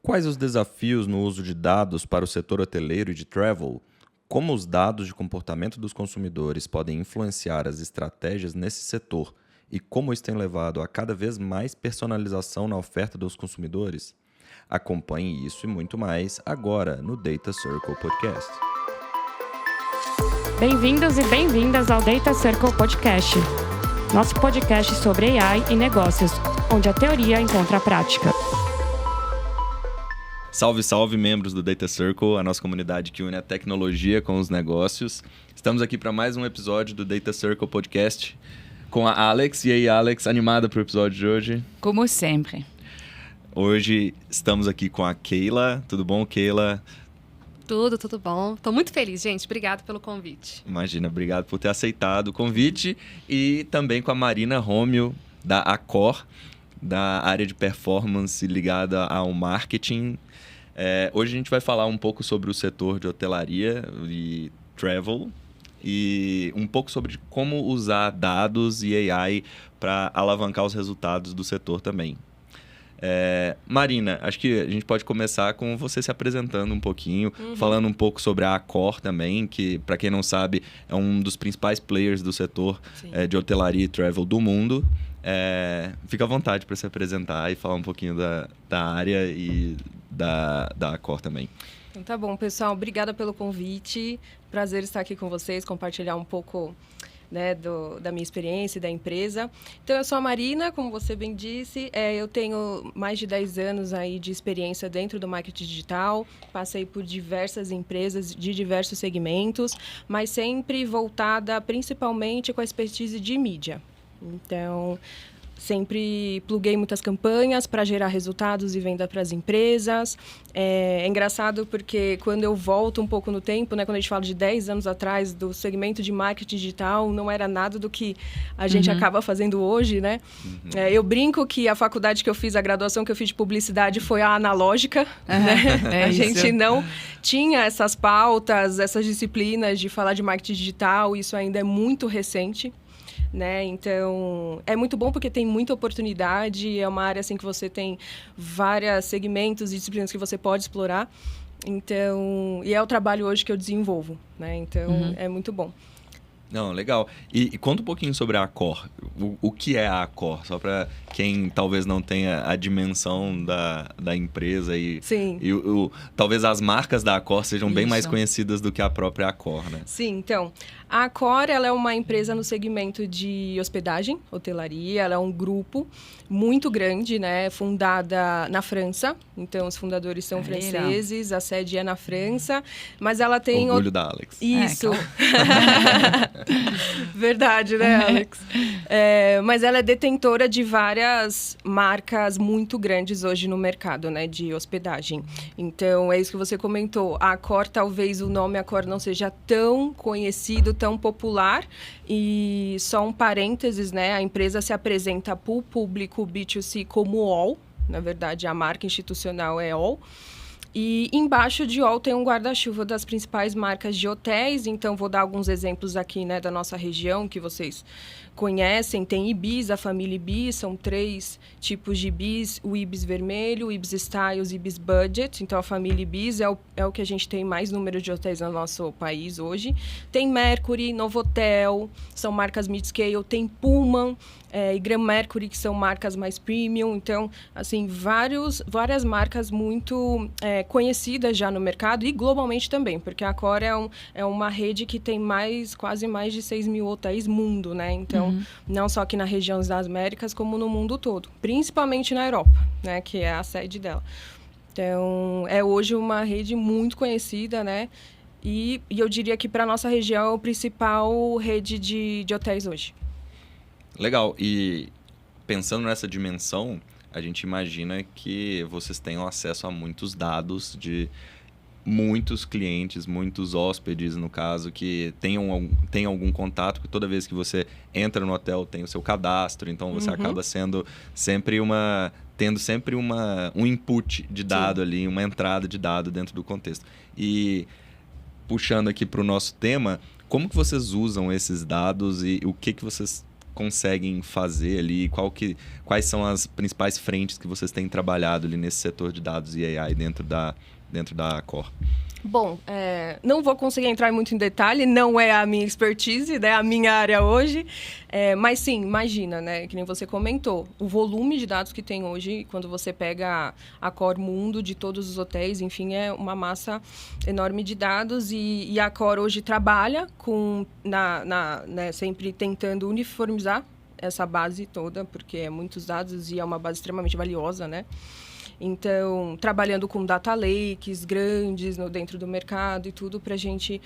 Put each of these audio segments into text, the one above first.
Quais os desafios no uso de dados para o setor hoteleiro e de travel? Como os dados de comportamento dos consumidores podem influenciar as estratégias nesse setor? E como isso tem levado a cada vez mais personalização na oferta dos consumidores? Acompanhe isso e muito mais agora no Data Circle Podcast. Bem-vindos e bem-vindas ao Data Circle Podcast, nosso podcast sobre AI e negócios, onde a teoria encontra a prática. Salve, salve, membros do Data Circle, a nossa comunidade que une a tecnologia com os negócios. Estamos aqui para mais um episódio do Data Circle Podcast com a Alex. E aí, Alex, animada para o episódio de hoje? Como sempre. Hoje estamos aqui com a Keila. Tudo bom, Keila? Tudo bom. Estou muito feliz, gente. Obrigado pelo convite. Imagina, obrigado por ter aceitado o convite. E também com a Marina Romeo, da Accor, da área de performance ligada ao marketing. Hoje a gente vai falar um pouco sobre o setor de hotelaria e travel e um pouco sobre como usar dados e AI para alavancar os resultados do setor também. Marina, acho que a gente pode começar com você se apresentando um pouquinho, falando um pouco sobre a Accor também, que, para quem não sabe, é um dos principais players do setor de hotelaria e travel do mundo. Fica à vontade para se apresentar e falar um pouquinho da área e da Accor também. Então tá bom, pessoal. Obrigada pelo convite. Prazer estar aqui com vocês, compartilhar um pouco, né, da minha experiência e da empresa. Então, eu sou a Marina, como você bem disse. Eu tenho mais de 10 anos aí de experiência dentro do marketing digital. Passei por diversas empresas de diversos segmentos, mas sempre voltada principalmente com a expertise de mídia. Então, sempre pluguei muitas campanhas para gerar resultados e venda para as empresas. É engraçado porque quando eu volto um pouco no tempo, né, quando a gente fala de 10 anos atrás, do segmento de marketing digital, não era nada do que a gente acaba fazendo hoje, né? Eu brinco que a faculdade que eu fiz, a graduação que eu fiz de publicidade foi a analógica, né? A gente não tinha essas pautas, essas disciplinas de falar de marketing digital, isso ainda é muito recente. Né? Então, é muito bom porque tem muita oportunidade, é uma área assim que você tem vários segmentos e disciplinas que você pode explorar. Então, e é o trabalho hoje que eu desenvolvo, né? Então, é muito bom. Não, legal. E conta um pouquinho sobre a Accor. O que é a Accor? Só para quem talvez não tenha a dimensão da empresa. Sim. Talvez as marcas da Accor sejam bem mais conhecidas do que a própria Accor, né? Sim, então, a Accor, ela é uma empresa no segmento de hospedagem, hotelaria. Ela é um grupo muito grande, né? Fundada na França. Então, os fundadores são franceses, a sede é na França. Mas ela tem... Orgulho da Alex. Isso. Verdade, né, Alex? Mas ela é detentora de várias marcas muito grandes hoje no mercado, né, de hospedagem. Então, é isso que você comentou. A Accor, talvez o nome Accor não seja tão conhecido, tão popular. E só um parênteses, né? A empresa se apresenta para o público B2C como All. Na verdade, a marca institucional é All. E embaixo de All tem um guarda-chuva das principais marcas de hotéis. Então, vou dar alguns exemplos aqui, né, da nossa região que vocês conhecem. Tem Ibis, a família Ibis, são 3 tipos de Ibis. O Ibis vermelho, o Ibis Styles, o Ibis Budget. Então, a família Ibis é o que a gente tem mais número de hotéis no nosso país hoje. Tem Mercury, Novotel, são marcas mid-scale. Tem Pullman e Grand Mercury, que são marcas mais premium. Então, assim, várias marcas muito conhecidas já no mercado e globalmente também, porque a Accor é uma rede que tem quase mais de 6 mil hotéis mundo, né? Então, não só aqui na região das Américas, como no mundo todo, principalmente na Europa, né? Que é a sede dela. Então, é hoje uma rede muito conhecida, né? E eu diria que para a nossa região é a principal rede de hotéis hoje. Legal. E pensando nessa dimensão, a gente imagina que vocês tenham acesso a muitos dados de muitos clientes, muitos hóspedes, no caso, que tem algum contato, que toda vez que você entra no hotel tem o seu cadastro, então você acaba tendo sempre um input de dado ali, uma entrada de dado dentro do contexto. E puxando aqui para o nosso tema, como que vocês usam esses dados e o que vocês conseguem fazer ali? Quais são as principais frentes que vocês têm trabalhado ali nesse setor de dados e AI dentro da Accor? Bom, não vou conseguir entrar muito em detalhe, não é a minha expertise, né, a minha área hoje, mas sim, imagina, né, que nem você comentou, o volume de dados que tem hoje, quando você pega a Accor Mundo de todos os hotéis, enfim, é uma massa enorme de dados e a Accor hoje trabalha né, sempre tentando uniformizar essa base toda, porque é muitos dados e é uma base extremamente valiosa, né? Então, trabalhando com data lakes grandes dentro do mercado e tudo para a gente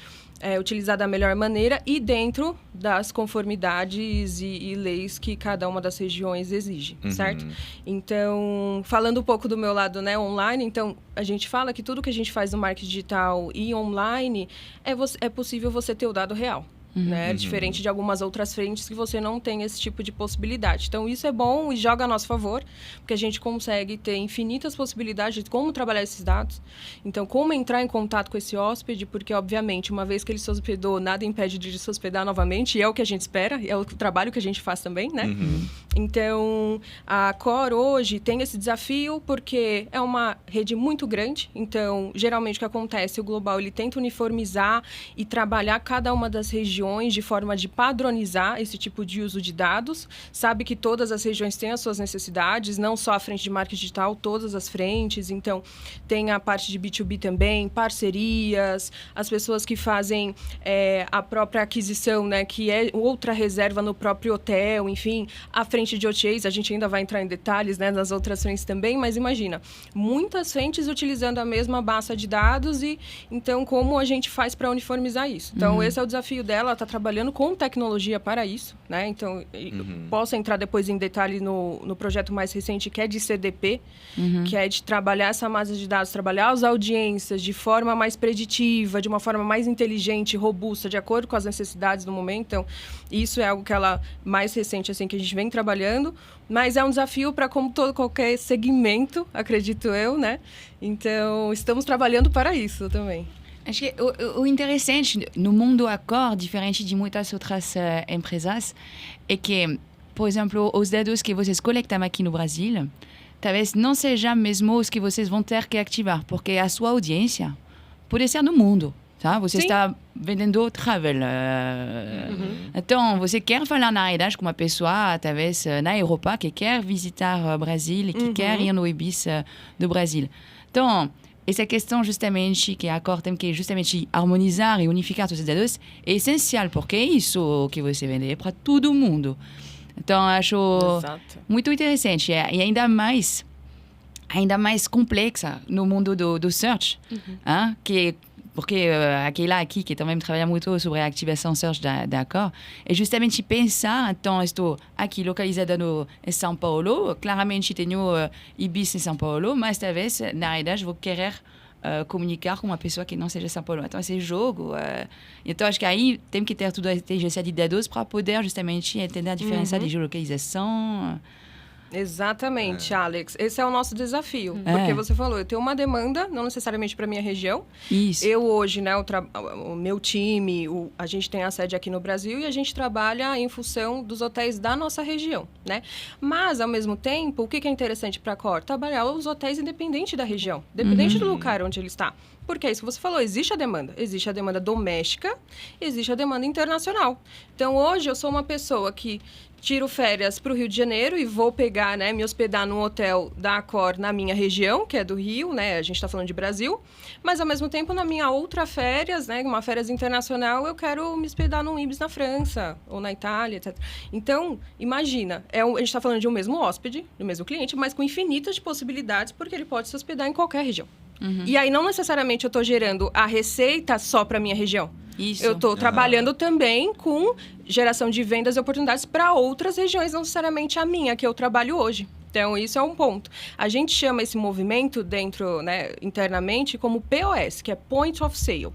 utilizar da melhor maneira e dentro das conformidades e leis que cada uma das regiões exige, certo? Então, falando um pouco do meu lado, né, online, então, a gente fala que tudo que a gente faz no marketing digital e online é possível você ter o dado real. Né? Diferente de algumas outras frentes que você não tem esse tipo de possibilidade. Então, isso é bom e joga a nosso favor, porque a gente consegue ter infinitas possibilidades de como trabalhar esses dados. Então, como entrar em contato com esse hóspede, porque, obviamente, uma vez que ele se hospedou, nada impede de se hospedar novamente, e é o que a gente espera, é o trabalho que a gente faz também, né? Então, a Accor hoje tem esse desafio, porque é uma rede muito grande. Então, geralmente, o que acontece? O Global, ele tenta uniformizar e trabalhar cada uma das regiões de forma de padronizar esse tipo de uso de dados. Sabe que todas as regiões têm as suas necessidades, não só a frente de marketing digital, todas as frentes. Então, tem a parte de B2B também, parcerias, as pessoas que fazem a própria aquisição, né, que é outra reserva no próprio hotel, enfim, a frente de OTAs, a gente ainda vai entrar em detalhes, né, nas outras frentes também, mas imagina, muitas frentes utilizando a mesma base de dados e, então, como a gente faz para uniformizar isso? Então, esse é o desafio dela, ela está trabalhando com tecnologia para isso, né? Então, posso entrar depois em detalhe no projeto mais recente, que é de CDP, que é de trabalhar essa massa de dados, trabalhar as audiências de forma mais preditiva, de uma forma mais inteligente, robusta, de acordo com as necessidades do momento. Então, isso é algo que ela, mais recente, assim, que a gente vem trabalhando, mas é um desafio para qualquer segmento, acredito eu, né? Então, estamos trabalhando para isso também. Acho que o interessante no mundo Accor, diferente de muitas outras empresas, é que, por exemplo, os dados que vocês coletam aqui no Brasil, talvez não sejam mesmo os que vocês vão ter que ativar, porque a sua audiência pode ser no mundo. Tá? Você está vendendo travel. Então, você quer falar na realidade com uma pessoa, talvez na Europa, que quer visitar o Brasil e que quer ir no Ibis do Brasil. Então, essa questão justamente que a Accor tem que justamente harmonizar e unificar todos esses dados é essencial, porque é isso que você vende para todo mundo. Então, acho muito interessante e ainda mais complexa no mundo do search, porque aquela aqui que também trabalha muito sobre a ativação search da Accor é justamente pensar, então estou aqui localizada em São Paulo, claramente tenho Ibis em São Paulo, mas talvez na realidade vou querer comunicar com uma pessoa que não seja São Paulo. Então esse jogo, então acho que aí tem que ter toda a inteligência de dados para poder justamente entender a diferença de geolocalização. Exatamente, Alex. Esse é o nosso desafio. Porque você falou, eu tenho uma demanda, não necessariamente para a minha região. Isso. Eu hoje, né, o meu time, a gente tem a sede aqui no Brasil e a gente trabalha em função dos hotéis da nossa região, né? Mas, ao mesmo tempo, o que é interessante para a Accor? Trabalhar os hotéis independente da região, independente do lugar onde ele está. Porque é isso que você falou, existe a demanda doméstica, existe a demanda internacional. Então, hoje, eu sou uma pessoa que tiro férias para o Rio de Janeiro e vou pegar, né, me hospedar num hotel da Accor na minha região, que é do Rio, né, a gente está falando de Brasil, mas ao mesmo tempo na minha outra férias, né, uma férias internacional, eu quero me hospedar num Ibis na França ou na Itália, etc. Então, imagina, a gente está falando de um mesmo hóspede, do mesmo cliente, mas com infinitas possibilidades, porque ele pode se hospedar em qualquer região. E aí, não necessariamente eu estou gerando a receita só para a minha região. Isso. Eu estou trabalhando também com geração de vendas e oportunidades para outras regiões, não necessariamente a minha, que eu trabalho hoje. Então, isso é um ponto. A gente chama esse movimento dentro, né, internamente, como POS, que é Point of Sale.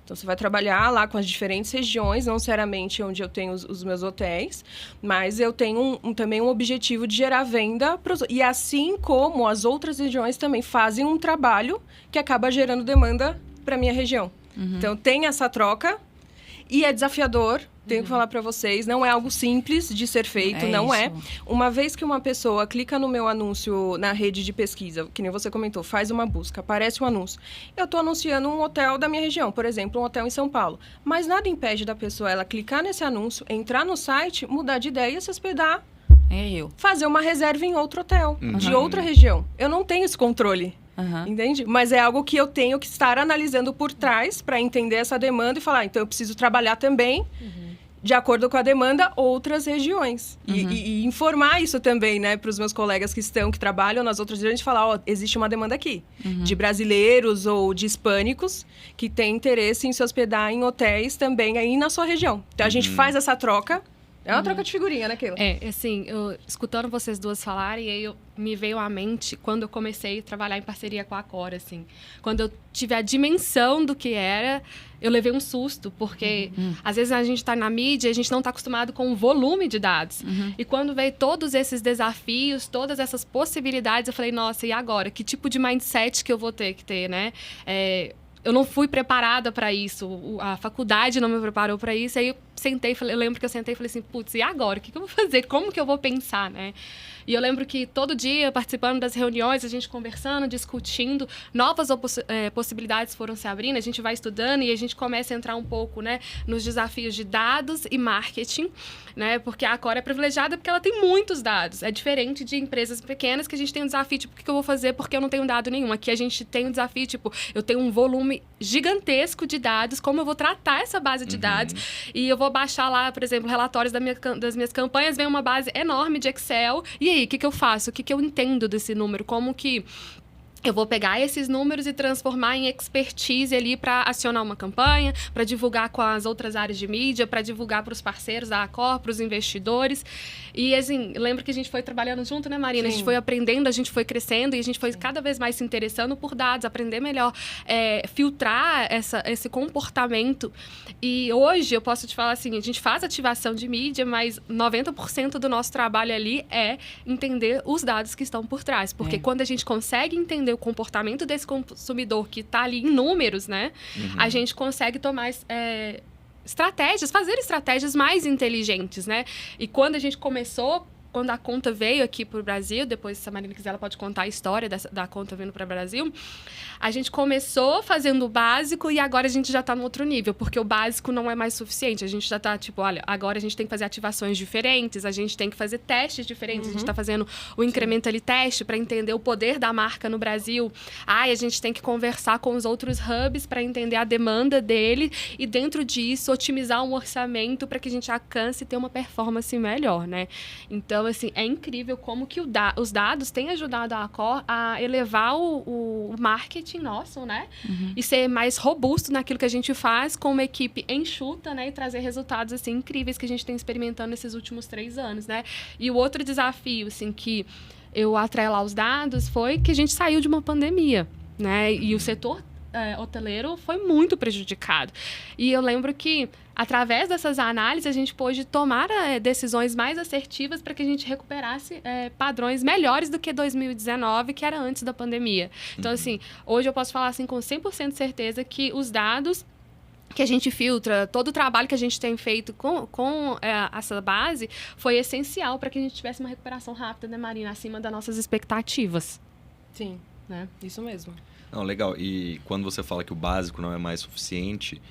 Então, você vai trabalhar lá com as diferentes regiões, não necessariamente onde eu tenho os meus hotéis, mas eu tenho também um objetivo de gerar venda. E assim como as outras regiões também fazem um trabalho que acaba gerando demanda para a minha região. Então, tem essa troca e é desafiador, tenho que falar para vocês, não é algo simples de ser feito, não é. Uma vez que uma pessoa clica no meu anúncio na rede de pesquisa, que nem você comentou, faz uma busca, aparece um anúncio. Eu estou anunciando um hotel da minha região, por exemplo, um hotel em São Paulo. Mas nada impede da pessoa ela clicar nesse anúncio, entrar no site, mudar de ideia, se hospedar, fazer uma reserva em outro hotel, de outra região. Eu não tenho esse controle. Entende? Mas é algo que eu tenho que estar analisando por trás para entender essa demanda e falar, então eu preciso trabalhar também, de acordo com a demanda, outras regiões. E informar isso também, né, para os meus colegas que trabalham nas outras regiões, falar, existe uma demanda aqui, de brasileiros ou de hispânicos que têm interesse em se hospedar em hotéis também aí na sua região. Então a gente faz essa troca. É uma troca de figurinha, né, Keila? Assim, escutando vocês duas falarem, aí me veio à mente quando eu comecei a trabalhar em parceria com a Accor, assim. Quando eu tive a dimensão do que era, eu levei um susto, porque às vezes a gente está na mídia e a gente não está acostumado com o volume de dados. E quando veio todos esses desafios, todas essas possibilidades, eu falei, nossa, e agora? Que tipo de mindset que eu vou ter que ter, né? Eu não fui preparada para isso, a faculdade não me preparou para isso, aí eu lembro que eu sentei e falei assim, putz, e agora? O que eu vou fazer? Como que eu vou pensar, né? E eu lembro que todo dia, participando das reuniões, a gente conversando, discutindo, novas possibilidades foram se abrindo, a gente vai estudando e a gente começa a entrar um pouco, né, nos desafios de dados e marketing, né, porque a Accor é privilegiada porque ela tem muitos dados. É diferente de empresas pequenas que a gente tem um desafio, tipo, o que eu vou fazer porque eu não tenho dado nenhum. Aqui a gente tem um desafio, tipo, eu tenho um volume gigantesco de dados, como eu vou tratar essa base de dados, e eu vou baixar lá, por exemplo, relatórios das minhas campanhas, vem uma base enorme de Excel, e aí, o que eu faço? O que eu entendo desse número? Como que eu vou pegar esses números e transformar em expertise ali para acionar uma campanha, para divulgar com as outras áreas de mídia, para divulgar para os parceiros da Accor, para os investidores. E, assim, lembro que a gente foi trabalhando junto, né, Marina? Sim. A gente foi aprendendo, a gente foi crescendo e a gente foi cada vez mais se interessando por dados, aprender melhor, filtrar esse comportamento. E hoje, eu posso te falar assim, a gente faz ativação de mídia, mas 90% do nosso trabalho ali é entender os dados que estão por trás. Porque quando a gente consegue entender o comportamento desse consumidor que está ali em números, né? A gente consegue tomar fazer estratégias mais inteligentes, né? E quando a gente começou, quando a conta veio aqui para o Brasil, depois, se a Marina quiser, ela pode contar a história da conta vindo para o Brasil, a gente começou fazendo o básico e agora a gente já está no outro nível, porque o básico não é mais suficiente. A gente já está, tipo, olha, agora a gente tem que fazer ativações diferentes, a gente tem que fazer testes diferentes, a gente está fazendo o incremental teste para entender o poder da marca no Brasil. A gente tem que conversar com os outros hubs para entender a demanda dele e, dentro disso, otimizar um orçamento para que a gente alcance e ter uma performance melhor, né? Então, assim, é incrível como que os dados têm ajudado a Accor a elevar o marketing nosso, né? E ser mais robusto naquilo que a gente faz com uma equipe enxuta, né? E trazer resultados, assim, incríveis que a gente tem experimentando nesses últimos 3 anos, né? E o outro desafio, assim, que eu atrelo aos dados foi que a gente saiu de uma pandemia, né? E o setor hoteleiro foi muito prejudicado. E eu lembro que, através dessas análises, a gente pôde tomar decisões mais assertivas para que a gente recuperasse padrões melhores do que 2019, que era antes da pandemia. Então, assim, hoje eu posso falar assim, com 100% de certeza que os dados que a gente filtra, todo o trabalho que a gente tem feito com essa base foi essencial para que a gente tivesse uma recuperação rápida, né, Marina, acima das nossas expectativas. Sim, né? Isso mesmo. Não, legal. E quando você fala que o básico não é mais suficiente,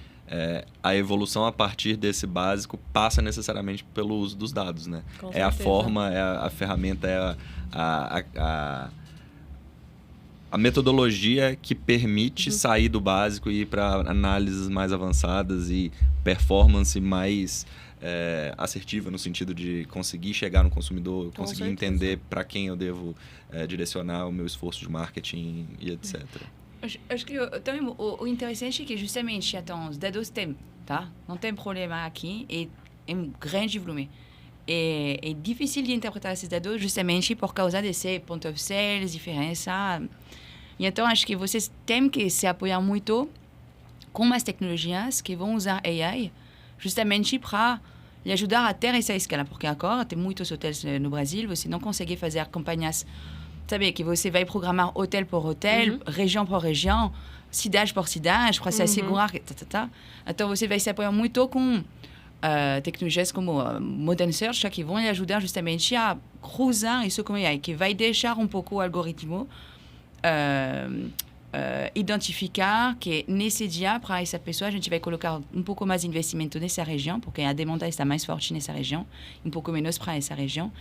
a evolução a partir desse básico passa necessariamente pelo uso dos dados, né? Com É a certeza. forma, a ferramenta, a metodologia que permite sair do básico e ir para análises mais avançadas e performance mais assertiva, no sentido de conseguir chegar no consumidor, conseguir entender para quem eu devo direcionar o meu esforço de marketing e etc. Acho que também o interessante é que justamente os dados tem, tá? Não tem problema aqui, é um grande volume. É difícil de interpretar esses dados justamente por causa desse point of sales, diferença. E então acho que vocês têm que se apoiar muito com as tecnologias que vão usar AI justamente para lhe ajudar a ter essa escala, porque agora tem muitos hotéis no Brasil, você não consegue fazer campanhas, sabe, que você vai programar hotel por hotel, região por região, cidade por cidade, para se assegurar que Então você vai se apoiar muito com tecnologias como Modern Search que vão lhe ajudar justamente a cruzar isso com a AI, que vai deixar um pouco o algoritmo identificar que nesse dia, para essa pessoa, a gente vai colocar um pouco mais de investimento nessa região, porque a demanda está mais forte nessa região, um pouco menos para essa região,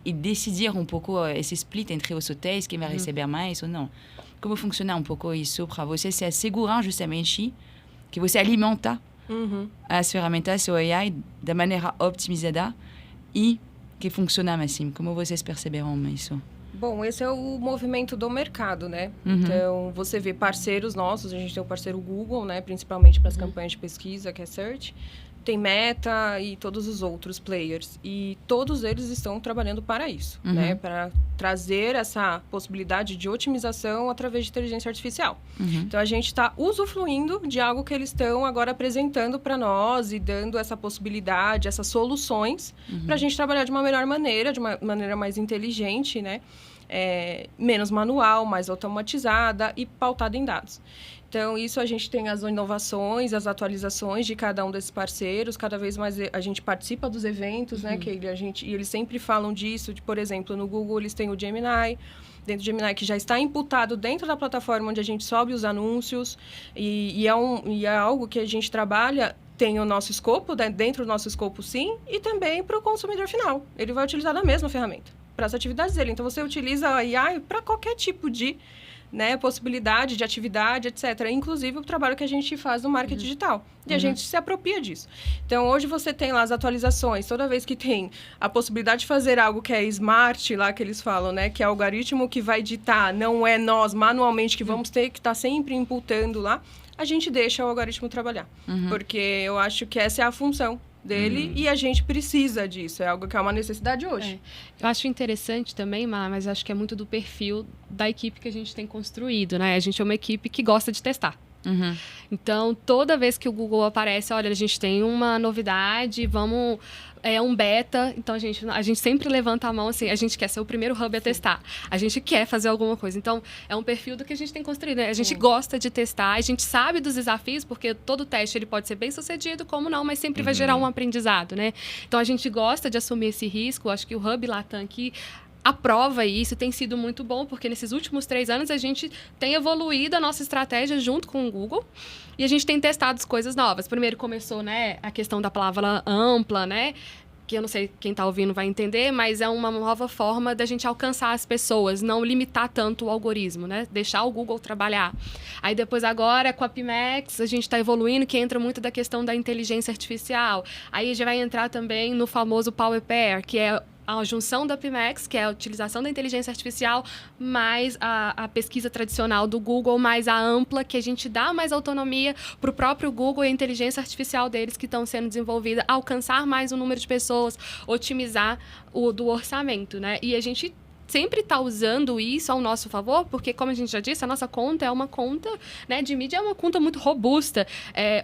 e decidir um pouco esse split entre os hotéis, quem vai receber mais ou não. Como funciona um pouco isso para você se assegurar justamente que você alimenta as ferramentas ou AI da maneira optimizada e que funciona assim? Como vocês perceberam isso? Bom, esse é o movimento do mercado, né? Então, você vê parceiros nossos, a gente tem o parceiro Google, né? Principalmente para as campanhas de pesquisa, que é Search. Tem Meta e todos os outros players. E todos eles estão trabalhando para isso, né? Para trazer essa possibilidade de otimização através de inteligência artificial. Então, a gente está usufruindo de algo que eles estão agora apresentando para nós e dando essa possibilidade, essas soluções para a gente trabalhar de uma melhor maneira, de uma maneira mais inteligente, né? Menos manual, mais automatizada e pautada em dados. Então, isso a gente tem as inovações, as atualizações de cada um desses parceiros. Cada vez mais a gente participa dos eventos, né? E eles sempre falam disso. Por exemplo, no Google eles têm o Gemini. Dentro do Gemini, que já está imputado dentro da plataforma onde a gente sobe os anúncios. E é algo que a gente trabalha, tem o nosso escopo, dentro do nosso escopo, sim. E também para o consumidor final. Ele vai utilizar da mesma ferramenta para as atividades dele. Então, você utiliza a AI para qualquer tipo de possibilidade de atividade, etc. Inclusive o trabalho que a gente faz no marketing digital. E a gente se apropria disso. Então, hoje você tem lá as atualizações. Toda vez que tem a possibilidade de fazer algo que é smart, lá que eles falam, né? Que é o algoritmo que vai ditar, não é nós manualmente que vamos ter que estar sempre imputando lá, a gente deixa o algoritmo trabalhar. Porque eu acho que essa é a função dele e a gente precisa disso. É algo que é uma necessidade hoje. Eu acho interessante também, mas acho que é muito do perfil da equipe que a gente tem construído, né? A gente é uma equipe que gosta de testar. Então, toda vez que o Google aparece, olha, a gente tem uma novidade, vamos... É um beta, então a gente sempre levanta a mão assim, a gente quer ser o primeiro hub a testar, a gente quer fazer alguma coisa. Então, é um perfil do que a gente tem construído, né? A gente gosta de testar, a gente sabe dos desafios, porque todo teste ele pode ser bem sucedido, como não, mas sempre vai gerar um aprendizado, né? Então, a gente gosta de assumir esse risco. Acho que o Hub Latam aqui aprova isso, tem sido muito bom, porque nesses últimos 3 anos a gente tem evoluído a nossa estratégia junto com o Google e a gente tem testado coisas novas. Primeiro começou, né, a questão da palavra ampla, né, que eu não sei quem está ouvindo vai entender, mas é uma nova forma da gente alcançar as pessoas, não limitar tanto o algoritmo, né? Deixar o Google trabalhar. Aí depois agora, com a Pimax, a gente está evoluindo, que entra muito da questão da inteligência artificial. Aí já vai entrar também no famoso Power Pair, que é a junção da Pimax, que é a utilização da inteligência artificial, mais a pesquisa tradicional do Google, mais a ampla, que a gente dá mais autonomia para o próprio Google e a inteligência artificial deles que estão sendo desenvolvida, alcançar mais o número de pessoas, otimizar do orçamento, né? E a gente sempre está usando isso ao nosso favor, porque, como a gente já disse, a nossa conta é uma conta, né, de mídia, é uma conta muito robusta.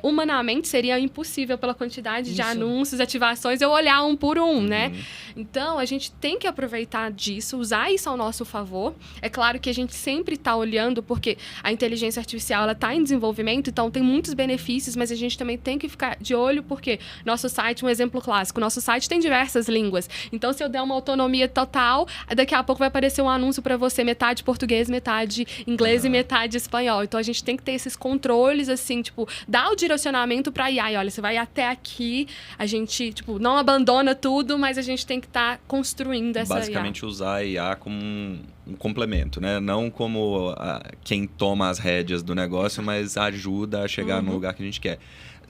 Humanamente, seria impossível, pela quantidade de anúncios, ativações, eu olhar um por um, né? Então, a gente tem que aproveitar disso, usar isso ao nosso favor. É claro que a gente sempre está olhando, porque a inteligência artificial está em desenvolvimento, então tem muitos benefícios, mas a gente também tem que ficar de olho, porque nosso site, um exemplo clássico, nosso site tem diversas línguas. Então, se eu der uma autonomia total, daqui a pouco vai aparecer um anúncio para você, metade português, metade inglês e metade espanhol. Então, a gente tem que ter esses controles, assim, tipo, dar o direcionamento para IA. Olha, você vai até aqui, a gente, tipo, não abandona tudo, mas a gente tem que estar construindo essa basicamente IA. Usar a IA como um complemento, né? Não como quem toma as rédeas do negócio, mas ajuda a chegar no lugar que a gente quer.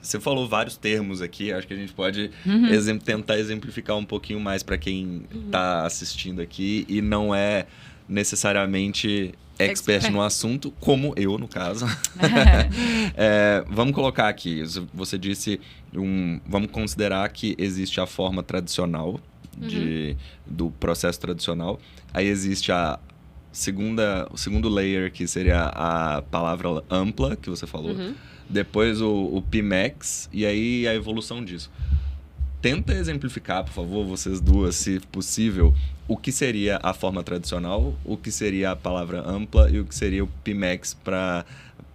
Você falou vários termos aqui, acho que a gente pode tentar exemplificar um pouquinho mais para quem está assistindo aqui e não é necessariamente expert no assunto, como eu, no caso. Vamos colocar aqui, você disse, vamos considerar que existe a forma tradicional do processo tradicional, aí existe o segundo layer, que seria a palavra ampla, que você falou, depois o Pimax, e aí a evolução disso. Tenta exemplificar, por favor, vocês duas, se possível, o que seria a forma tradicional, o que seria a palavra ampla e o que seria o Pimax,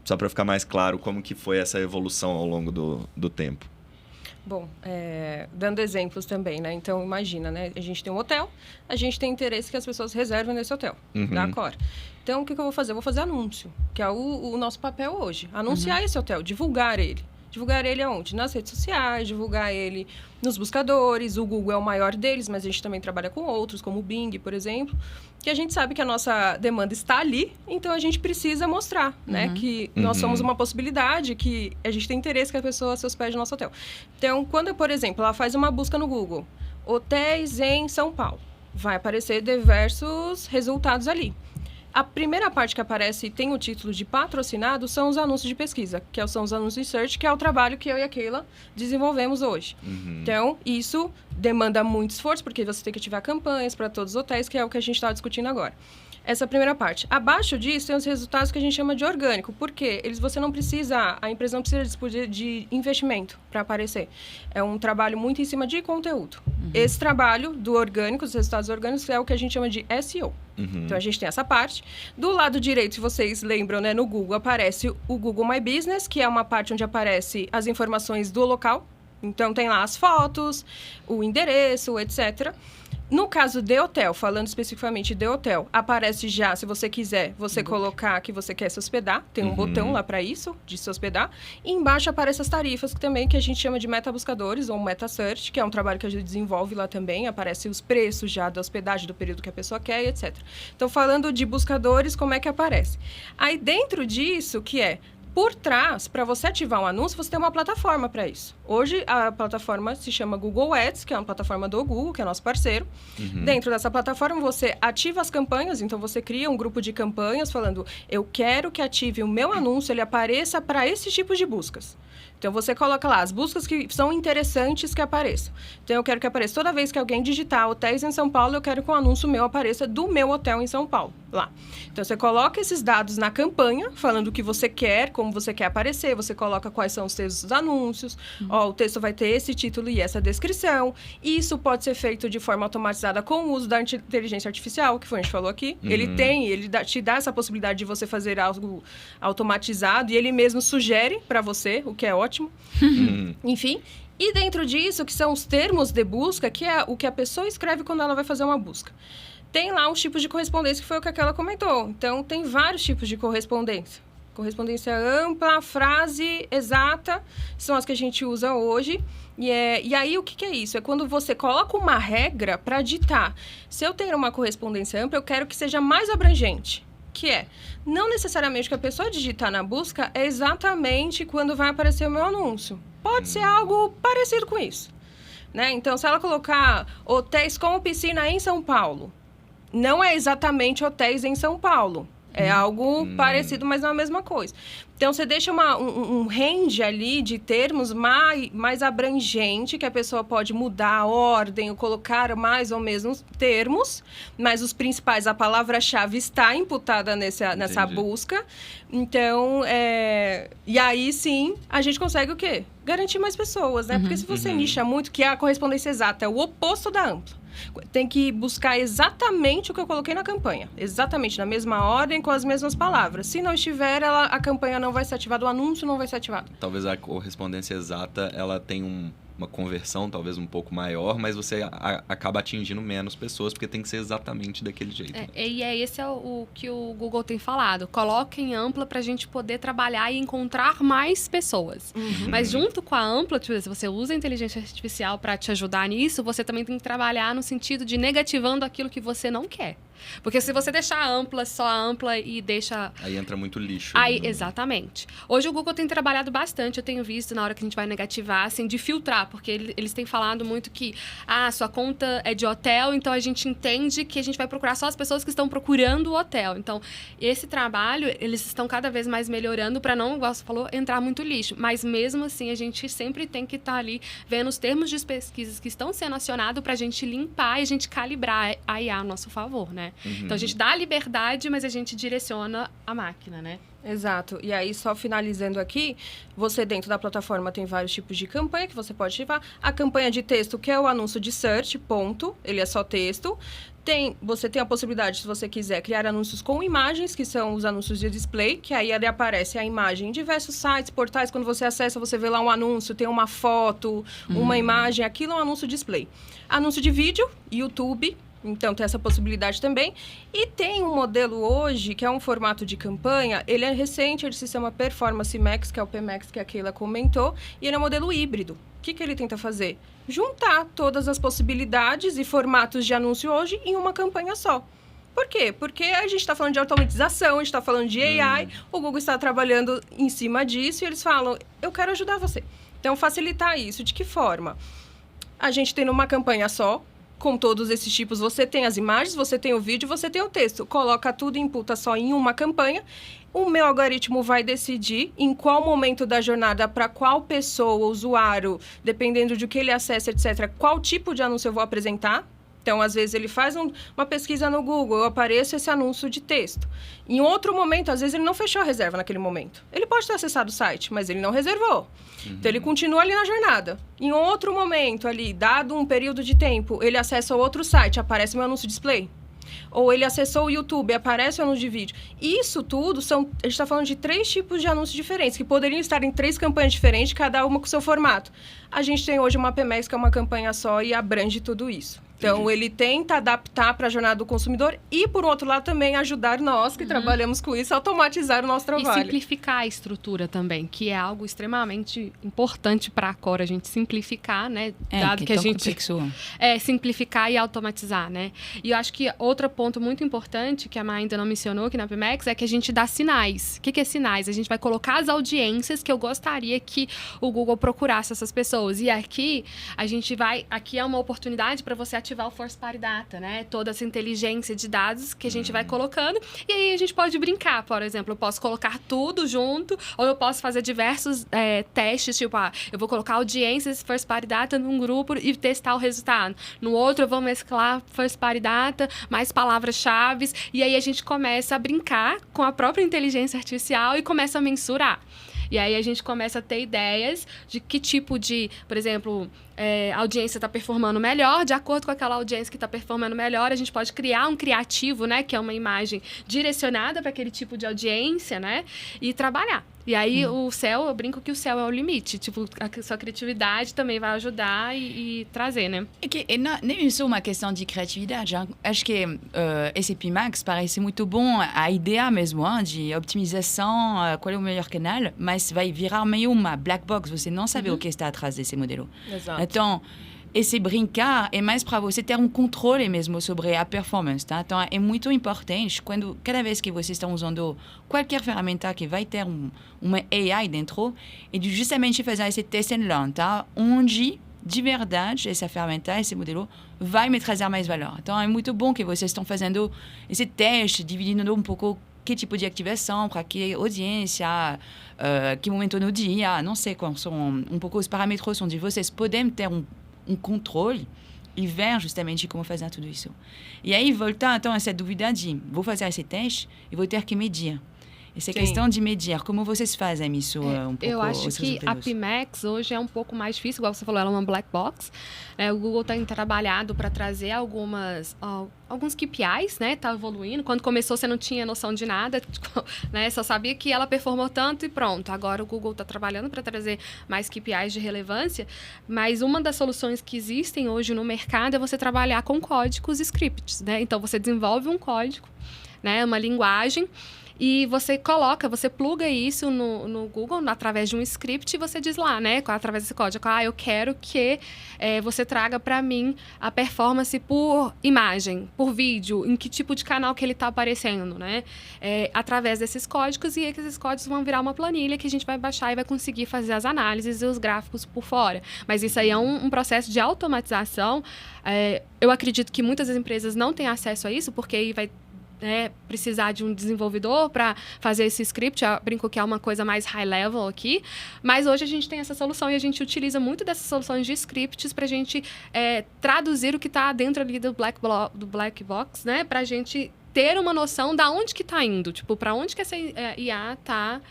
só para ficar mais claro como que foi essa evolução ao longo do tempo. Bom, dando exemplos também, né? Então, imagina, né? A gente tem um hotel, a gente tem interesse que as pessoas reservem nesse hotel, da Accor. Então, o que eu vou fazer? Eu vou fazer anúncio, que é o nosso papel hoje. Anunciar esse hotel, divulgar ele. Divulgar ele aonde? Nas redes sociais, divulgar ele nos buscadores. O Google é o maior deles, mas a gente também trabalha com outros, como o Bing, por exemplo. Que a gente sabe que a nossa demanda está ali, então a gente precisa mostrar, né? Que nós somos uma possibilidade, que a gente tem interesse que a pessoa se hospede no nosso hotel. Então, quando, por exemplo, ela faz uma busca no Google, hotéis em São Paulo, vai aparecer diversos resultados ali. A primeira parte que aparece e tem o título de patrocinado são os anúncios de pesquisa, que são os anúncios de search, que é o trabalho que eu e a Keila desenvolvemos hoje. Então, isso demanda muito esforço, porque você tem que ativar campanhas para todos os hotéis, que é o que a gente está discutindo agora. Essa é a primeira parte. Abaixo disso, tem os resultados que a gente chama de orgânico. Por quê? Você não precisa, a empresa não precisa dispor de investimento para aparecer. É um trabalho muito em cima de conteúdo. Esse trabalho do orgânico, dos resultados orgânicos, é o que a gente chama de SEO. Então, a gente tem essa parte. Do lado direito, se vocês lembram, né, no Google, aparece o Google My Business, que é uma parte onde aparece as informações do local. Então, tem lá as fotos, o endereço, etc. No caso de hotel, falando especificamente de hotel, aparece já, se você quiser, você colocar que você quer se hospedar. Tem um botão lá para isso, de se hospedar. E embaixo aparecem as tarifas, que a gente chama de meta-buscadores ou meta-search, que é um trabalho que a gente desenvolve lá também. Aparecem os preços já da hospedagem, do período que a pessoa quer, etc. Então, falando de buscadores, como é que aparece? Aí, dentro disso, que é... Por trás, para você ativar um anúncio, você tem uma plataforma para isso. Hoje, a plataforma se chama Google Ads, que é uma plataforma do Google, que é nosso parceiro. Dentro dessa plataforma, você ativa as campanhas. Então, você cria um grupo de campanhas falando, eu quero que ative o meu anúncio, ele apareça para esse tipo de buscas. Então, você coloca lá as buscas que são interessantes que apareçam. Então, eu quero que apareça toda vez que alguém digitar hotéis em São Paulo, eu quero que o anúncio meu apareça do meu hotel em São Paulo, lá. Então, você coloca esses dados na campanha, falando o que você quer, como você quer aparecer, você coloca quais são os textos dos anúncios, o texto vai ter esse título e essa descrição. Isso pode ser feito de forma automatizada com o uso da inteligência artificial, que foi a gente falou aqui. Ele te dá essa possibilidade de você fazer algo automatizado e ele mesmo sugere para você, o que é ótimo. Enfim, e dentro disso, que são os termos de busca, que é o que a pessoa escreve quando ela vai fazer uma busca. Tem lá os tipos de correspondência, que foi o que aquela comentou. Então, tem vários tipos de correspondência. Correspondência ampla, frase exata, são as que a gente usa hoje. E aí, o que é isso? É quando você coloca uma regra para ditar. Se eu tenho uma correspondência ampla, eu quero que seja mais abrangente. Que é, não necessariamente o que a pessoa digitar na busca é exatamente quando vai aparecer o meu anúncio. Pode ser algo parecido com isso. Né? Então, se ela colocar hotéis com piscina em São Paulo, não é exatamente hotéis em São Paulo. É algo parecido, mas não é a mesma coisa. Então, você deixa um range ali de termos mais abrangente, que a pessoa pode mudar a ordem ou colocar mais ou menos termos, mas os principais, a palavra-chave está imputada nessa busca. Então, e aí sim, a gente consegue o quê? Garantir mais pessoas, né? Porque se você nicha muito, que é a correspondência exata, é o oposto da ampla. Tem que buscar exatamente o que eu coloquei na campanha. Exatamente, na mesma ordem, com as mesmas palavras. Se não estiver, a campanha não vai ser ativada, o anúncio não vai ser ativado. Talvez a correspondência exata, ela tenha uma conversão talvez um pouco maior, mas você acaba atingindo menos pessoas, porque tem que ser exatamente daquele jeito. Esse é o que o Google tem falado. Coloca em ampla para a gente poder trabalhar e encontrar mais pessoas. Mas junto com a ampla, tipo, se você usa a inteligência artificial para te ajudar nisso, você também tem que trabalhar no sentido de negativando aquilo que você não quer. Porque se você deixar só a ampla e deixa... Aí entra muito lixo. Exatamente. Hoje o Google tem trabalhado bastante, eu tenho visto na hora que a gente vai negativar, assim, de filtrar, porque eles têm falado muito que, sua conta é de hotel, então a gente entende que a gente vai procurar só as pessoas que estão procurando o hotel. Então, esse trabalho, eles estão cada vez mais melhorando para não, igual você falou, entrar muito lixo. Mas mesmo assim, a gente sempre tem que estar ali vendo os termos de pesquisas que estão sendo acionados para a gente limpar e a gente calibrar a IA a nosso favor, né? Então, a gente dá a liberdade, mas a gente direciona a máquina, né? Exato. E aí, só finalizando aqui, você dentro da plataforma tem vários tipos de campanha que você pode ativar. A campanha de texto, que é o anúncio de search, ponto. Ele é só texto. Você tem a possibilidade, se você quiser, criar anúncios com imagens, que são os anúncios de display, que aí aparece a imagem em diversos sites, portais. Quando você acessa, você vê lá um anúncio, tem uma foto, uma imagem. Aquilo é um anúncio display. Anúncio de vídeo, YouTube. Então, tem essa possibilidade também. E tem um modelo hoje, que é um formato de campanha. Ele é recente, ele se chama Performance Max, que é o PMax que a Keila comentou. E ele é um modelo híbrido. O que ele tenta fazer? Juntar todas as possibilidades e formatos de anúncio hoje em uma campanha só. Por quê? Porque a gente está falando de automatização, a gente está falando de AI, o Google está trabalhando em cima disso e eles falam, eu quero ajudar você. Então, facilitar isso. De que forma? A gente tem uma campanha só, com todos esses tipos, você tem as imagens, você tem o vídeo, você tem o texto. Coloca tudo e imputa só em uma campanha. O meu algoritmo vai decidir em qual momento da jornada, para qual pessoa, usuário, dependendo de o que ele acessa, etc., qual tipo de anúncio eu vou apresentar. Então, às vezes, ele faz uma pesquisa no Google, eu apareço esse anúncio de texto. Em outro momento, às vezes, ele não fechou a reserva naquele momento. Ele pode ter acessado o site, mas ele não reservou. Então, ele continua ali na jornada. Em outro momento, ali, dado um período de tempo, ele acessa outro site, aparece meu anúncio display. Ou ele acessou o YouTube, aparece o anúncio de vídeo. Isso tudo, a gente está falando de 3 tipos de anúncios diferentes, que poderiam estar em 3 campanhas diferentes, cada uma com o seu formato. A gente tem hoje uma PMax, que é uma campanha só e abrange tudo isso. Então, ele tenta adaptar para a jornada do consumidor e, por outro lado, também ajudar nós, que trabalhamos com isso, a automatizar o nosso trabalho. E simplificar a estrutura também, que é algo extremamente importante para a Cora, a gente simplificar, né? Dado que a gente... simplificar e automatizar, né? E eu acho que outro ponto muito importante, que a Má ainda não mencionou aqui na PMax, é que a gente dá sinais. O que é sinais? A gente vai colocar as audiências que eu gostaria que o Google procurasse essas pessoas. E aqui, aqui é uma oportunidade para você ativar o First Party Data, né? Toda essa inteligência de dados que a gente vai colocando. E aí a gente pode brincar, por exemplo, eu posso colocar tudo junto, ou eu posso fazer diversos testes, tipo, eu vou colocar audiências First Party Data num grupo e testar o resultado. No outro, eu vou mesclar First Party Data, mais palavras-chave, e aí a gente começa a brincar com a própria inteligência artificial e começa a mensurar. E aí a gente começa a ter ideias de que tipo de, por exemplo, a audiência está performando melhor. De acordo com aquela audiência que está performando melhor, a gente pode criar um criativo, né? Que é uma imagem direcionada para aquele tipo de audiência, né? E trabalhar. E aí o céu, eu brinco que o céu é o limite. Tipo, a sua criatividade também vai ajudar e trazer, né? É que nem é só uma questão de criatividade. Acho que esse PMax parece muito bom, a ideia mesmo, de optimização, qual é o melhor canal, mas vai virar meio uma black box. Você não sabe o que está atrás desse modelo. Exato. Então, esse brincar é mais para você ter um controle mesmo sobre a performance, tá? Então, é muito importante, cada vez que você está usando qualquer ferramenta que vai ter uma AI dentro, e de justamente fazer esse test and learn, tá? Onde, de verdade, essa ferramenta, esse modelo, vai me trazer mais valor. Então, é muito bom que vocês estão fazendo esse teste, dividindo um pouco que tipo de ativação, para que audiência, que momento no dia, não sei quais são um pouco os parâmetros onde vocês podem ter um controle e ver justamente como fazer tudo isso. E aí, voltar então a essa dúvida de vou fazer esse teste e vou ter que medir. Essa questão de medir, como vocês fazem isso um pouco? Eu acho que a PMax hoje é um pouco mais difícil, igual você falou, ela é uma black box. O Google tem trabalhado para trazer alguns KPIs, né? Tá evoluindo. Quando começou, você não tinha noção de nada, né? Só sabia que ela performou tanto e pronto. Agora o Google está trabalhando para trazer mais KPIs de relevância, mas uma das soluções que existem hoje no mercado é você trabalhar com códigos scripts, né? Então, você desenvolve um código, né? Uma linguagem, e você pluga isso no Google através de um script e você diz lá, né, através desse código, eu quero que você traga para mim a performance por imagem, por vídeo, em que tipo de canal que ele está aparecendo, né, através desses códigos, e aí esses códigos vão virar uma planilha que a gente vai baixar e vai conseguir fazer as análises e os gráficos por fora. Mas isso aí é um processo de automatização. Eu acredito que muitas das empresas não têm acesso a isso, porque aí vai precisar de um desenvolvedor para fazer esse script. Eu brinco que é uma coisa mais high level aqui, mas hoje a gente tem essa solução e a gente utiliza muito dessas soluções de scripts para a gente traduzir o que está dentro ali do black box, né, para a gente ter uma noção da onde que está indo, tipo, para onde que essa IA está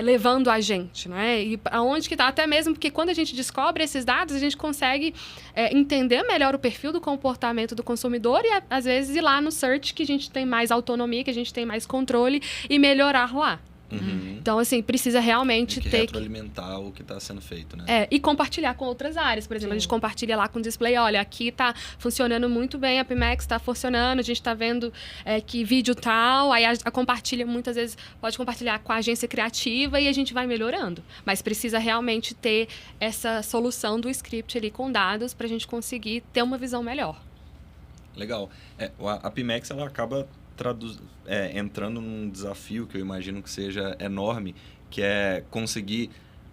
levando a gente, né? E aonde que está, até mesmo porque quando a gente descobre esses dados, a gente consegue entender melhor o perfil do comportamento do consumidor e, às vezes, ir lá no search que a gente tem mais autonomia, que a gente tem mais controle e melhorar lá. Uhum. Então, assim, precisa realmente Tem que ter retroalimentar o que está sendo feito, né? e compartilhar com outras áreas. Por exemplo, a gente compartilha lá com o display, olha, aqui está funcionando muito bem, a Pimax está funcionando, a gente está vendo que vídeo tal, aí a compartilha, muitas vezes, pode compartilhar com a agência criativa e a gente vai melhorando. Mas precisa realmente ter essa solução do script ali com dados para a gente conseguir ter uma visão melhor. Legal. A Pimax, ela acaba entrando num desafio que eu imagino que seja enorme, que é conseguir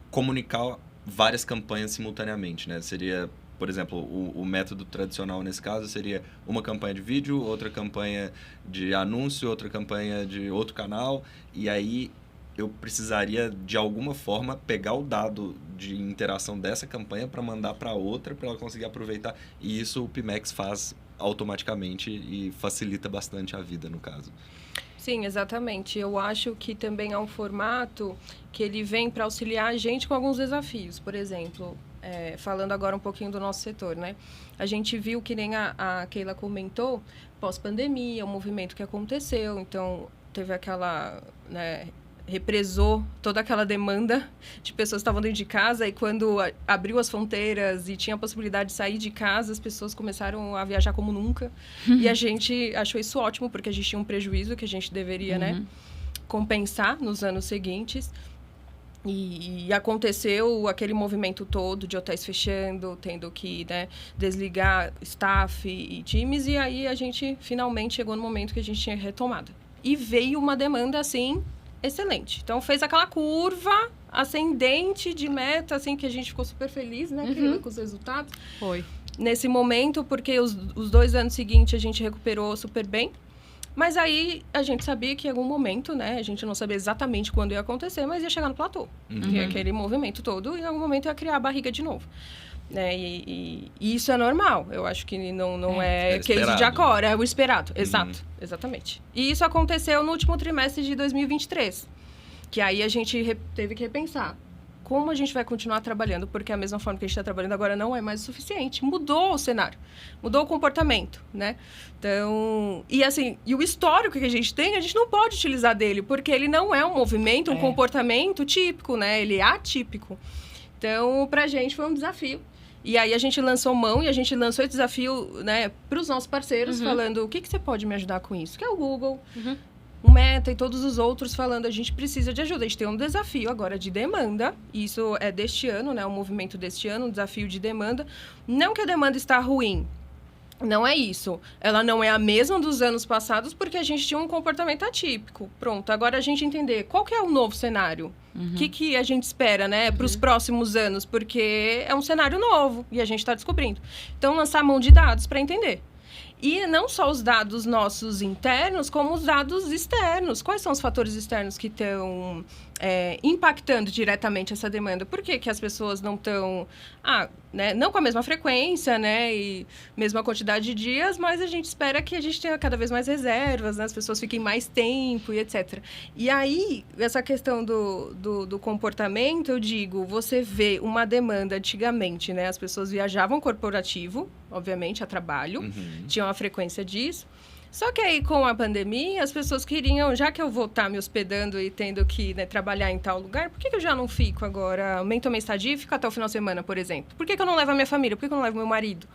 comunicar várias campanhas simultaneamente, né? Seria, por exemplo, o método tradicional nesse caso seria uma campanha de vídeo, outra campanha de anúncio, outra campanha de outro canal, e aí eu precisaria, de alguma forma, pegar o dado de interação dessa campanha para mandar para outra, para ela conseguir aproveitar, e isso o Pimax faz automaticamente e facilita bastante a vida, no caso. Sim, exatamente. Eu acho que também é um formato que ele vem para auxiliar a gente com alguns desafios. Por exemplo, falando agora um pouquinho do nosso setor, né? A gente viu que nem a Keila comentou, pós-pandemia, o movimento que aconteceu. Então, teve aquela... né, represou toda aquela demanda de pessoas que estavam dentro de casa, e quando abriu as fronteiras e tinha a possibilidade de sair de casa, as pessoas começaram a viajar como nunca. E a gente achou isso ótimo, porque a gente tinha um prejuízo que a gente deveria né, compensar nos anos seguintes. E aconteceu aquele movimento todo de hotéis fechando, tendo que né, desligar staff e times, e aí a gente finalmente chegou no momento que a gente tinha retomado. E veio uma demanda, assim, excelente. Então, fez aquela curva ascendente de meta, assim, que a gente ficou super feliz, né, com os resultados. Foi. Nesse momento, porque os 2 anos seguintes a gente recuperou super bem. Mas aí, a gente sabia que em algum momento, né, a gente não sabia exatamente quando ia acontecer, mas ia chegar no platô. Que é aquele movimento todo, e em algum momento ia criar a barriga de novo. Né? E isso é normal. Eu acho que não é case de agora, é o esperado. Exato, exatamente. E isso aconteceu no último trimestre de 2023. Que aí a gente teve que repensar como a gente vai continuar trabalhando, porque a mesma forma que a gente está trabalhando agora não é mais o suficiente. Mudou o cenário, mudou o comportamento, né? Então, e assim, e o histórico que a gente tem, a gente não pode utilizar dele, porque ele não é um movimento, um comportamento típico, né? Ele é atípico. Então, pra gente foi um desafio. E aí a gente lançou mão e a gente lançou esse desafio, né, para os nossos parceiros, falando, o que você pode me ajudar com isso? Que é o Google, o Meta e todos os outros falando, a gente precisa de ajuda. A gente tem um desafio agora de demanda, isso é deste ano, né, um movimento deste ano, um desafio de demanda. Não que a demanda está ruim, não é isso. Ela não é a mesma dos anos passados, porque a gente tinha um comportamento atípico. Pronto, agora a gente entender qual que é o novo cenário. O que a gente espera, né, para os próximos anos, porque é um cenário novo e a gente está descobrindo. Então, lançar mão de dados para entender. E não só os dados nossos internos, como os dados externos. Quais são os fatores externos que estão impactando diretamente essa demanda? Por que as pessoas não estão... né, não com a mesma frequência, né, e mesma quantidade de dias, mas a gente espera que a gente tenha cada vez mais reservas, né, as pessoas fiquem mais tempo e etc. E aí, essa questão do comportamento, eu digo, você vê uma demanda antigamente, né, as pessoas viajavam corporativo, obviamente, a trabalho, tinham a frequência disso. Só que aí, com a pandemia, as pessoas queriam, já que eu vou estar me hospedando e tendo que né, trabalhar em tal lugar, por que eu já não fico agora, aumento a minha estadia e fico até o final de semana, por exemplo? Por que eu não levo a minha família? Por que eu não levo meu marido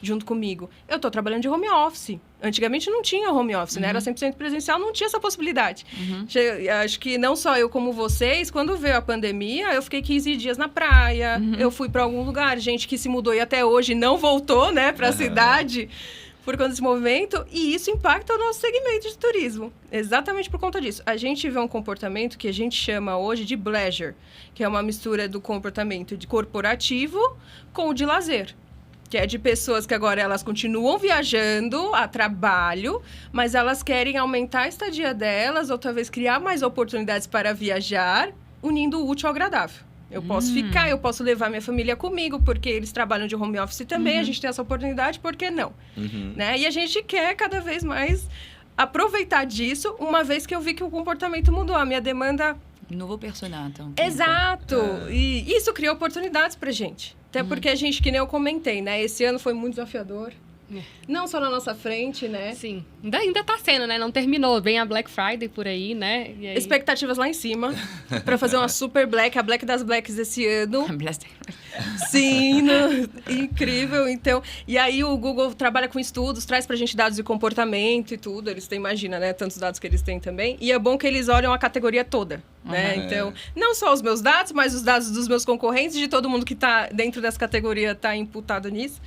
junto comigo? Eu estou trabalhando de home office. Antigamente não tinha home office, né? Era 100% presencial, não tinha essa possibilidade. Acho que não só eu como vocês, quando veio a pandemia, eu fiquei 15 dias na praia, eu fui para algum lugar, gente que se mudou e até hoje não voltou, né, para a cidade por conta desse movimento, e isso impacta o nosso segmento de turismo. Exatamente por conta disso. A gente vê um comportamento que a gente chama hoje de bleisure, que é uma mistura do comportamento de corporativo com o de lazer. Que é de pessoas que agora elas continuam viajando a trabalho, mas elas querem aumentar a estadia delas, ou talvez criar mais oportunidades para viajar, unindo o útil ao agradável. Eu posso ficar, eu posso levar minha família comigo, porque eles trabalham de home office também, a gente tem essa oportunidade, por que não? Né? E a gente quer cada vez mais aproveitar disso, uma vez que eu vi que o comportamento mudou. A minha demanda novo persona. Então, Exato! E isso cria oportunidades pra gente. Até porque a gente, que nem eu comentei, né? Esse ano foi muito desafiador. Não só na nossa frente, né? Sim. Ainda tá sendo, né? Não terminou. Vem a Black Friday por aí, né? E aí... Expectativas lá em cima. Pra fazer uma super Black, a Black das Blacks esse ano. Sim, incrível. Então, e aí o Google trabalha com estudos, traz pra gente dados de comportamento e tudo. Eles têm, imagina, né? Tantos dados que eles têm também. E é bom que eles olham a categoria toda, né? Então, não só os meus dados, mas os dados dos meus concorrentes, de todo mundo que tá dentro dessa categoria tá imputado nisso.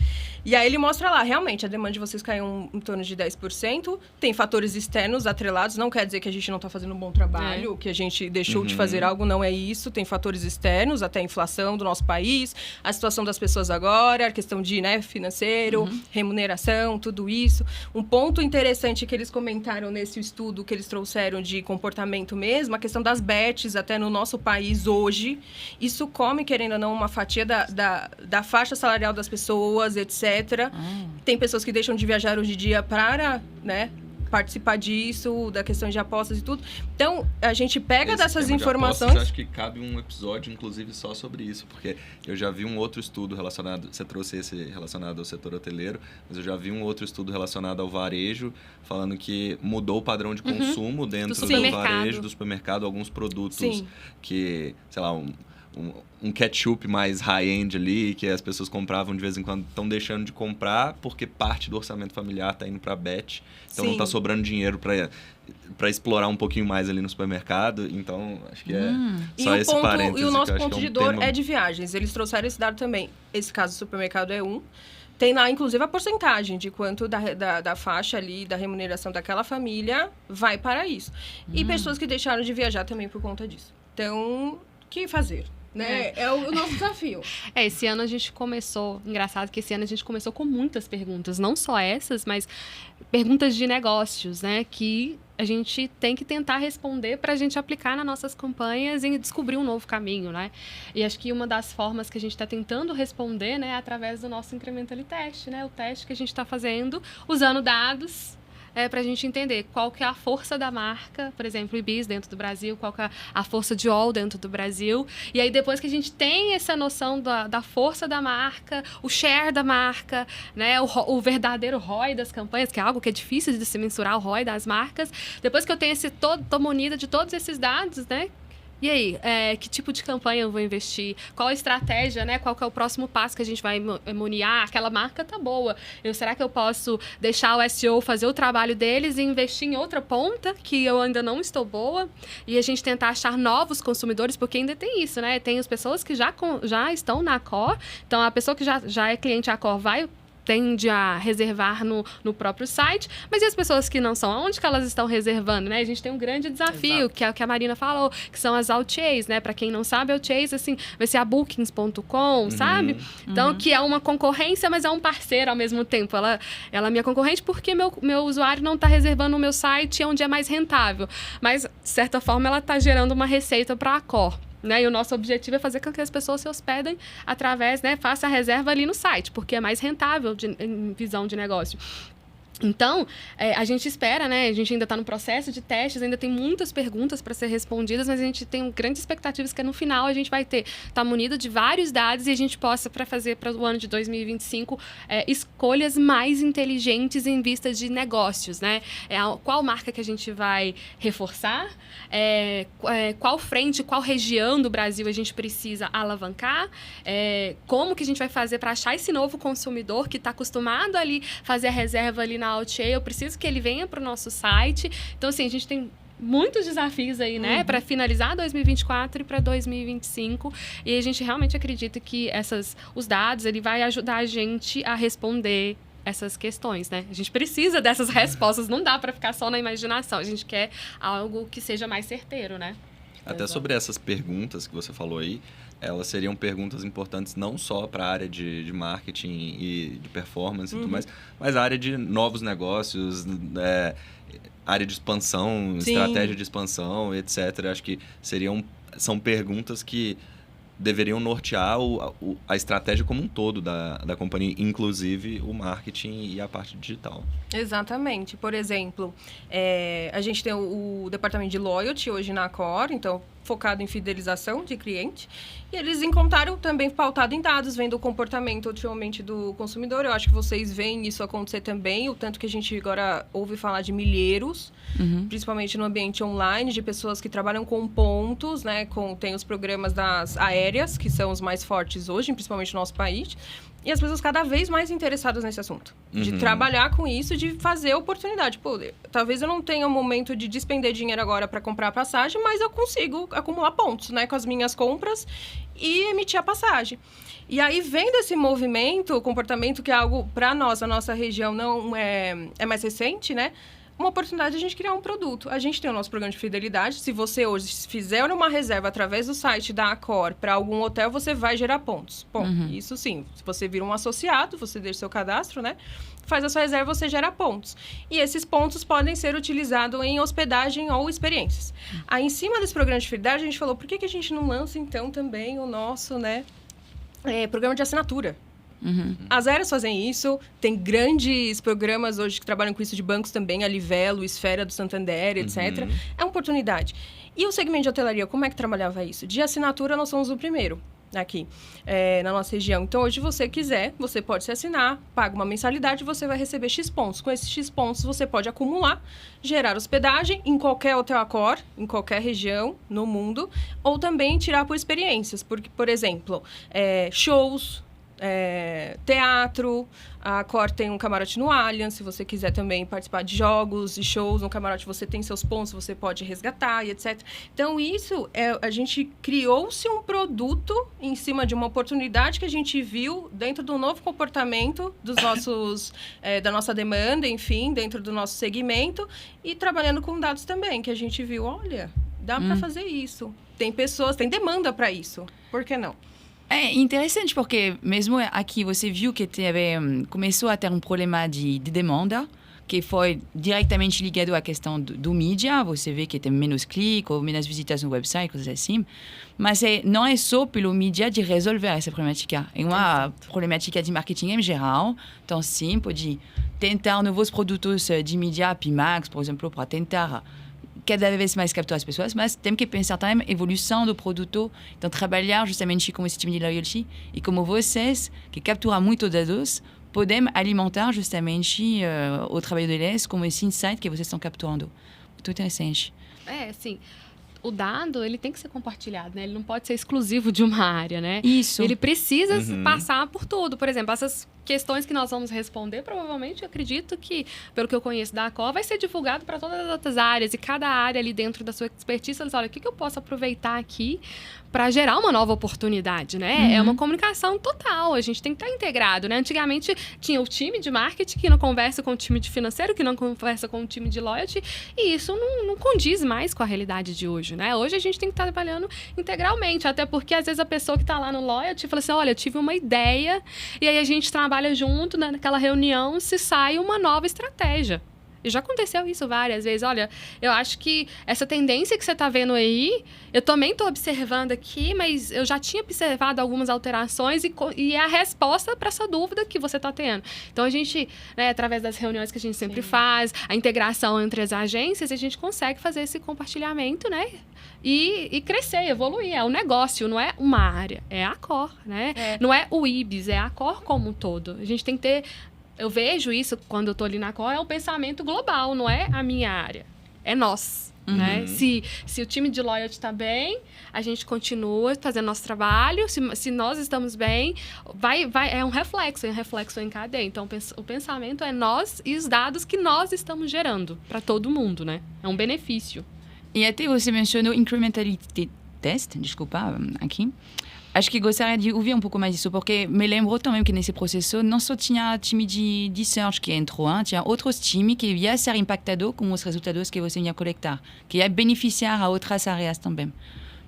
E aí ele mostra lá, realmente, a demanda de vocês caiu em torno de 10%. Tem fatores externos atrelados, não quer dizer que a gente não está fazendo um bom trabalho, que a gente deixou de fazer algo, não é isso. Tem fatores externos, até a inflação do nosso país, a situação das pessoas agora, a questão de, né, financeiro, remuneração, tudo isso. Um ponto interessante que eles comentaram nesse estudo que eles trouxeram de comportamento mesmo, a questão das bets até no nosso país hoje. Isso come, querendo ou não, uma fatia da faixa salarial das pessoas, etc. Tem pessoas que deixam de viajar hoje em dia para, né, participar disso, da questão de apostas e tudo. Então, a gente pega dessas informações... Eu acho que cabe um episódio, inclusive, só sobre isso, porque eu já vi um outro estudo relacionado... Você trouxe esse relacionado ao setor hoteleiro, mas eu já vi um outro estudo relacionado ao varejo, falando que mudou o padrão de consumo dentro do varejo, do supermercado, alguns produtos que, sei lá, um ketchup mais high-end ali, que as pessoas compravam de vez em quando, estão deixando de comprar porque parte do orçamento familiar está indo para a bet. Então não está sobrando dinheiro para explorar um pouquinho mais ali no supermercado. Então, acho que é só esse parênteses. E o nosso ponto de dor é de viagens. Eles trouxeram esse dado também. Esse caso do supermercado é um. Tem lá, inclusive, a porcentagem de quanto da faixa ali, da remuneração daquela família vai para isso. E pessoas que deixaram de viajar também por conta disso. Então, o que fazer? Né? É o nosso desafio. Esse ano a gente começou... Engraçado que esse ano a gente começou com muitas perguntas. Não só essas, mas perguntas de negócios, né? Que a gente tem que tentar responder para a gente aplicar nas nossas campanhas e descobrir um novo caminho, né? E acho que uma das formas que a gente está tentando responder, né? É através do nosso Incrementally Test, né? O teste que a gente está fazendo usando dados... para a gente entender qual que é a força da marca, por exemplo, Ibis dentro do Brasil, qual que é a força de All dentro do Brasil. E aí, depois que a gente tem essa noção da força da marca, o share da marca, né, o verdadeiro ROI das campanhas, que é algo que é difícil de se mensurar, o ROI das marcas. Depois que eu tenho tô munida de todos esses dados, né? E aí, que tipo de campanha eu vou investir? Qual a estratégia, né? Qual que é o próximo passo que a gente vai monitorar? Aquela marca tá boa. Será que eu posso deixar o SEO fazer o trabalho deles e investir em outra ponta que eu ainda não estou boa? E a gente tentar achar novos consumidores, porque ainda tem isso, né? Tem as pessoas que já estão na Accor. Então, a pessoa que já é cliente Accor tende a reservar no próprio site, mas e as pessoas que não são? Onde que elas estão reservando, né? A gente tem um grande desafio, que é o que a Marina falou, que são as OTAs, né? Para quem não sabe, OTAs, assim, vai ser a Bookings.com, sabe? Então, que é uma concorrência, mas é um parceiro ao mesmo tempo. Ela é minha concorrente porque meu usuário não está reservando no meu site onde é mais rentável. Mas, de certa forma, ela está gerando uma receita para a Accor. Né? E o nosso objetivo é fazer com que as pessoas se hospedem através, né? Faça a reserva ali no site, porque é mais rentável em visão de negócio. Então, a gente espera, né? A gente ainda está no processo de testes, ainda tem muitas perguntas para ser respondidas, mas a gente tem grandes expectativas que no final a gente vai estar munido de vários dados e a gente possa fazer para o ano de 2025 escolhas mais inteligentes em vista de negócios, né? Qual marca que a gente vai reforçar, qual frente, qual região do Brasil a gente precisa alavancar, como que a gente vai fazer para achar esse novo consumidor que está acostumado ali fazer a reserva ali na OTA, eu preciso que ele venha para o nosso site. Então, assim, a gente tem muitos desafios aí, né? Para finalizar 2024 e para 2025. E a gente realmente acredita que os dados, ele vai ajudar a gente a responder essas questões, né? A gente precisa dessas respostas, não dá para ficar só na imaginação. A gente quer algo que seja mais certeiro, né? Até sobre essas perguntas que você falou aí, elas seriam perguntas importantes não só para a área de marketing e de performance e tudo mais, mas a área de novos negócios, área de expansão, estratégia de expansão, etc. Acho que são perguntas que deveriam nortear a estratégia como um todo da companhia, inclusive o marketing e a parte digital. Exatamente. Por exemplo, a gente tem o departamento de loyalty hoje na Accor, então focado em fidelização de cliente. E eles encontraram também pautado em dados, vendo o comportamento ultimamente do consumidor. Eu acho que vocês veem isso acontecer também, o tanto que a gente agora ouve falar de milheiros, principalmente no ambiente online, de pessoas que trabalham com pontos, né? Tem os programas das aéreas, que são os mais fortes hoje, principalmente no nosso país. E as pessoas cada vez mais interessadas nesse assunto. De trabalhar com isso, de fazer oportunidade. Pô, talvez eu não tenha o momento de despender dinheiro agora para comprar a passagem, mas eu consigo acumular pontos, né? Com as minhas compras e emitir a passagem. E aí, vendo esse movimento, o comportamento que é algo, para nós, a nossa região, não é mais recente, né? Uma oportunidade de a gente criar um produto. A gente tem o nosso programa de fidelidade. Se você hoje fizer uma reserva através do site da Accor para algum hotel, você vai gerar pontos. Bom, isso sim. Se você vira um associado, você deixa seu cadastro, né? Faz a sua reserva, você gera pontos. E esses pontos podem ser utilizados em hospedagem ou experiências. Aí, em cima desse programa de fidelidade, a gente falou, por que a gente não lança, então, também o nosso, né, programa de assinatura? As aéreas fazem isso, tem grandes programas hoje que trabalham com isso de bancos também, a Livelo, Esfera do Santander, etc. É uma oportunidade. E o segmento de hotelaria, como é que trabalhava isso? De assinatura, nós somos o primeiro aqui na nossa região. Então, hoje, você quiser, você pode se assinar, paga uma mensalidade e você vai receber X pontos. Com esses X pontos, você pode acumular, gerar hospedagem em qualquer hotel Accor, em qualquer região no mundo, ou também tirar por experiências. Porque, por exemplo, shows, teatro, a Accor tem um camarote no Allianz, se você quiser também participar de jogos e shows no camarote, você tem seus pontos, você pode resgatar e etc. Então, isso, a gente criou-se um produto em cima de uma oportunidade que a gente viu dentro do novo comportamento dos nossos, da nossa demanda, enfim, dentro do nosso segmento, e trabalhando com dados também, que a gente viu, olha, dá para fazer isso. Tem pessoas, tem demanda para isso, por que não? É interessante porque mesmo aqui você viu que começou a ter um problema de demanda que foi diretamente ligado à questão do mídia. Você vê que tem menos cliques ou menos visitas no website, coisas assim. Mas não é só pelo mídia de resolver essa problemática. É uma problemática de marketing em geral. Então, sim, pode tentar novos produtos de mídia, Pimax, por exemplo, para tentar cada vez mais capturar as pessoas, mas tem que pensar também na evolução do produto, então trabalhar justamente com esse time de loyalty e como vocês, que capturam muito dados, podem alimentar justamente o trabalho deles como esse insight que vocês estão capturando. Muito interessante. Sim. O dado, ele tem que ser compartilhado, né? Ele não pode ser exclusivo de uma área, né? Isso. Ele precisa passar por tudo. Por exemplo, essas questões que nós vamos responder, provavelmente, eu acredito que, pelo que eu conheço da Accor, vai ser divulgado para todas as outras áreas. E cada área ali dentro da sua expertise, eles olha, o que eu posso aproveitar aqui para gerar uma nova oportunidade, né? É uma comunicação total, a gente tem que estar integrado, né? Antigamente, tinha o time de marketing que não conversa com o time de financeiro, que não conversa com o time de loyalty, e isso não condiz mais com a realidade de hoje, né? Hoje a gente tem que estar trabalhando integralmente, até porque, às vezes, a pessoa que está lá no loyalty fala assim, olha, eu tive uma ideia, e aí a gente trabalha junto, né, naquela reunião, se sai uma nova estratégia. E já aconteceu isso várias vezes. Olha, eu acho que essa tendência que você está vendo aí, eu também estou observando aqui, mas eu já tinha observado algumas alterações e é a resposta para essa dúvida que você está tendo. Então, a gente, né, através das reuniões que a gente sempre faz, a integração entre as agências, a gente consegue fazer esse compartilhamento, né? E crescer, evoluir. É um negócio, não é uma área. É a Accor, né? Não é o IBS, é a Accor como um todo. A gente tem que ter... Eu vejo isso quando eu estou ali na Accor, é um pensamento global, não é a minha área. É nós, né? Se o time de loyalty está bem, a gente continua fazendo nosso trabalho. Se nós estamos bem, é um reflexo em cadeia. Então, o pensamento é nós e os dados que nós estamos gerando para todo mundo, né? É um benefício. E até você mencionou incrementality test, desculpa, aqui. Acho que gostaria de ouvir um pouco mais disso, porque me lembro também que nesse processo não só tinha time de search que entrou, tinha outros times que iam ser impactados com os resultados que você ia coletar, que ia beneficiar a outras áreas também.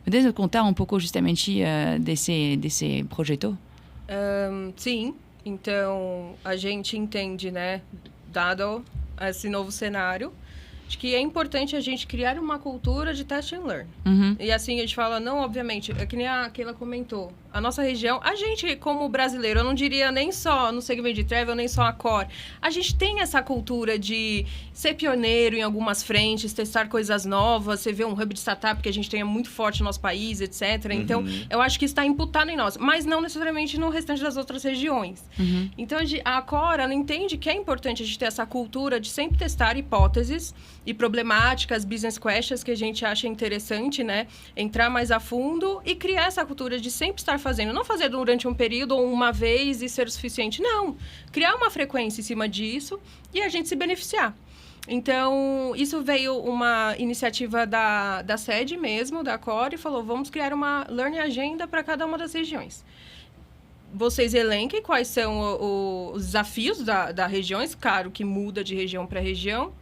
Poderia contar um pouco justamente desse projeto? Sim. Então, a gente entende, né, dado esse novo cenário, de que é importante a gente criar uma cultura de test and learn. E assim, a gente fala, não, obviamente, é que nem a Keila comentou, a nossa região, a gente, como brasileiro, eu não diria nem só no segmento de travel, nem só a core, a gente tem essa cultura de ser pioneiro em algumas frentes, testar coisas novas, você vê um hub de startup que a gente tem muito forte no nosso país, etc. Então, eu acho que isso está imputado em nós, mas não necessariamente no restante das outras regiões. Então, a core, ela entende que é importante a gente ter essa cultura de sempre testar hipóteses e problemáticas, business questions que a gente acha interessante, né? Entrar mais a fundo e criar essa cultura de sempre estar fazendo. Não fazer durante um período ou uma vez e ser o suficiente. Não. Criar uma frequência em cima disso e a gente se beneficiar. Então, isso veio uma iniciativa da sede mesmo, da Core, e falou, vamos criar uma Learning Agenda para cada uma das regiões. Vocês elenquem quais são os desafios da regiões, claro que muda de região para região,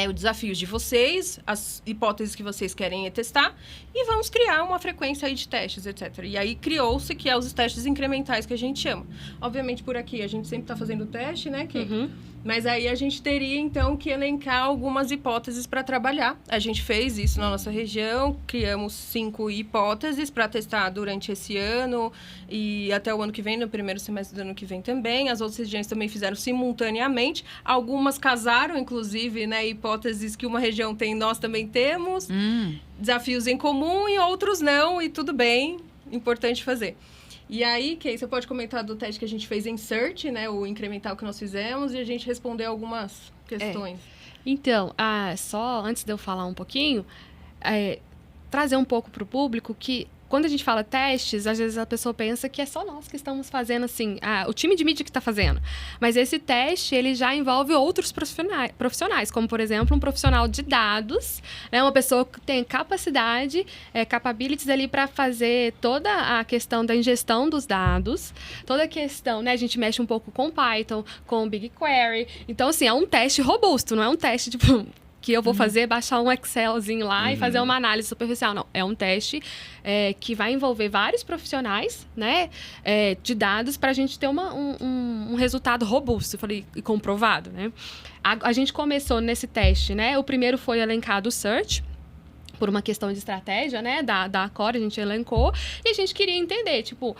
os desafios de vocês, as hipóteses que vocês querem testar, e vamos criar uma frequência aí de testes, etc. E aí criou-se que é os testes incrementais que a gente chama. Obviamente, por aqui, a gente sempre está fazendo teste, né, Kay? Mas aí a gente teria, então, que elencar algumas hipóteses para trabalhar. A gente fez isso na nossa região, criamos 5 hipóteses para testar durante esse ano e até o ano que vem, no primeiro semestre do ano que vem também. As outras regiões também fizeram simultaneamente. Algumas casaram, inclusive, né, hipóteses que uma região tem, nós também temos. Desafios em comum e outros não, e tudo bem, importante fazer. E aí, Kay, você pode comentar do teste que a gente fez em Search, né? O incremental que nós fizemos, e a gente respondeu algumas questões. Então, só antes de eu falar um pouquinho, trazer um pouco para o público que quando a gente fala testes, às vezes a pessoa pensa que é só nós que estamos fazendo assim, o time de mídia que está fazendo. Mas esse teste, ele já envolve outros profissionais, como, por exemplo, um profissional de dados, né, uma pessoa que tem capacidade, capabilities ali para fazer toda a questão da ingestão dos dados, toda a questão, né, a gente mexe um pouco com Python, com BigQuery. Então, assim, é um teste robusto, não é um teste, tipo, que eu vou fazer, baixar um Excelzinho lá e fazer uma análise superficial. Não, é um teste que vai envolver vários profissionais, né, de dados para a gente ter um resultado robusto, falei, e comprovado, né. A gente começou nesse teste, né, o primeiro foi elencado o Search, por uma questão de estratégia, né, da Core, a gente elencou, e a gente queria entender, tipo,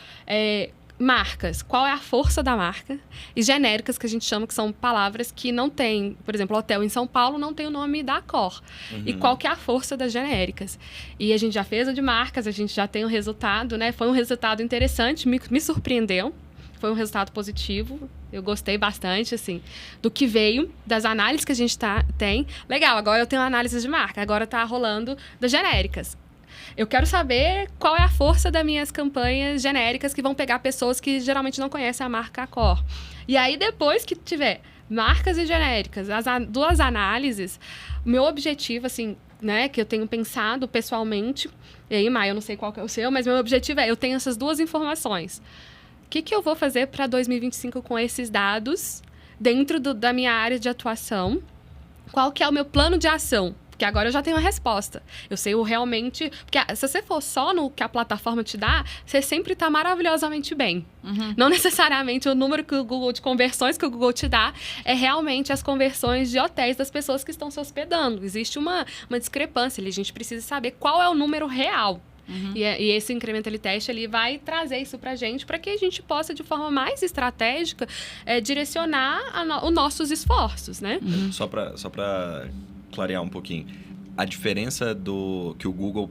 marcas, qual é a força da marca, e genéricas, que a gente chama, que são palavras que não tem, por exemplo, hotel em São Paulo não tem o nome da Core. E qual que é a força das genéricas? E a gente já fez a de marcas, a gente já tem o resultado, né? Foi um resultado interessante, me surpreendeu, foi um resultado positivo, eu gostei bastante, assim, do que veio, das análises que a gente tem. Legal, agora eu tenho análise de marca, agora tá rolando das genéricas. Eu quero saber qual é a força das minhas campanhas genéricas que vão pegar pessoas que geralmente não conhecem a marca Core. E aí, depois que tiver marcas e genéricas, as duas análises, o meu objetivo, assim, né, que eu tenho pensado pessoalmente, e aí, Maia, eu não sei qual que é o seu, mas meu objetivo eu tenho essas duas informações. O que eu vou fazer para 2025 com esses dados dentro da minha área de atuação? Qual que é o meu plano de ação? Porque agora eu já tenho a resposta. Eu sei realmente... Porque se você for só no que a plataforma te dá, você sempre está maravilhosamente bem. Não necessariamente o número que o Google, de conversões que o Google te dá, é realmente as conversões de hotéis das pessoas que estão se hospedando. Existe uma discrepância ali. A gente precisa saber qual é o número real. E esse incremental teste ele vai trazer isso para que a gente possa, de forma mais estratégica, direcionar os nossos esforços, né? Só para clarear um pouquinho, a diferença do que o Google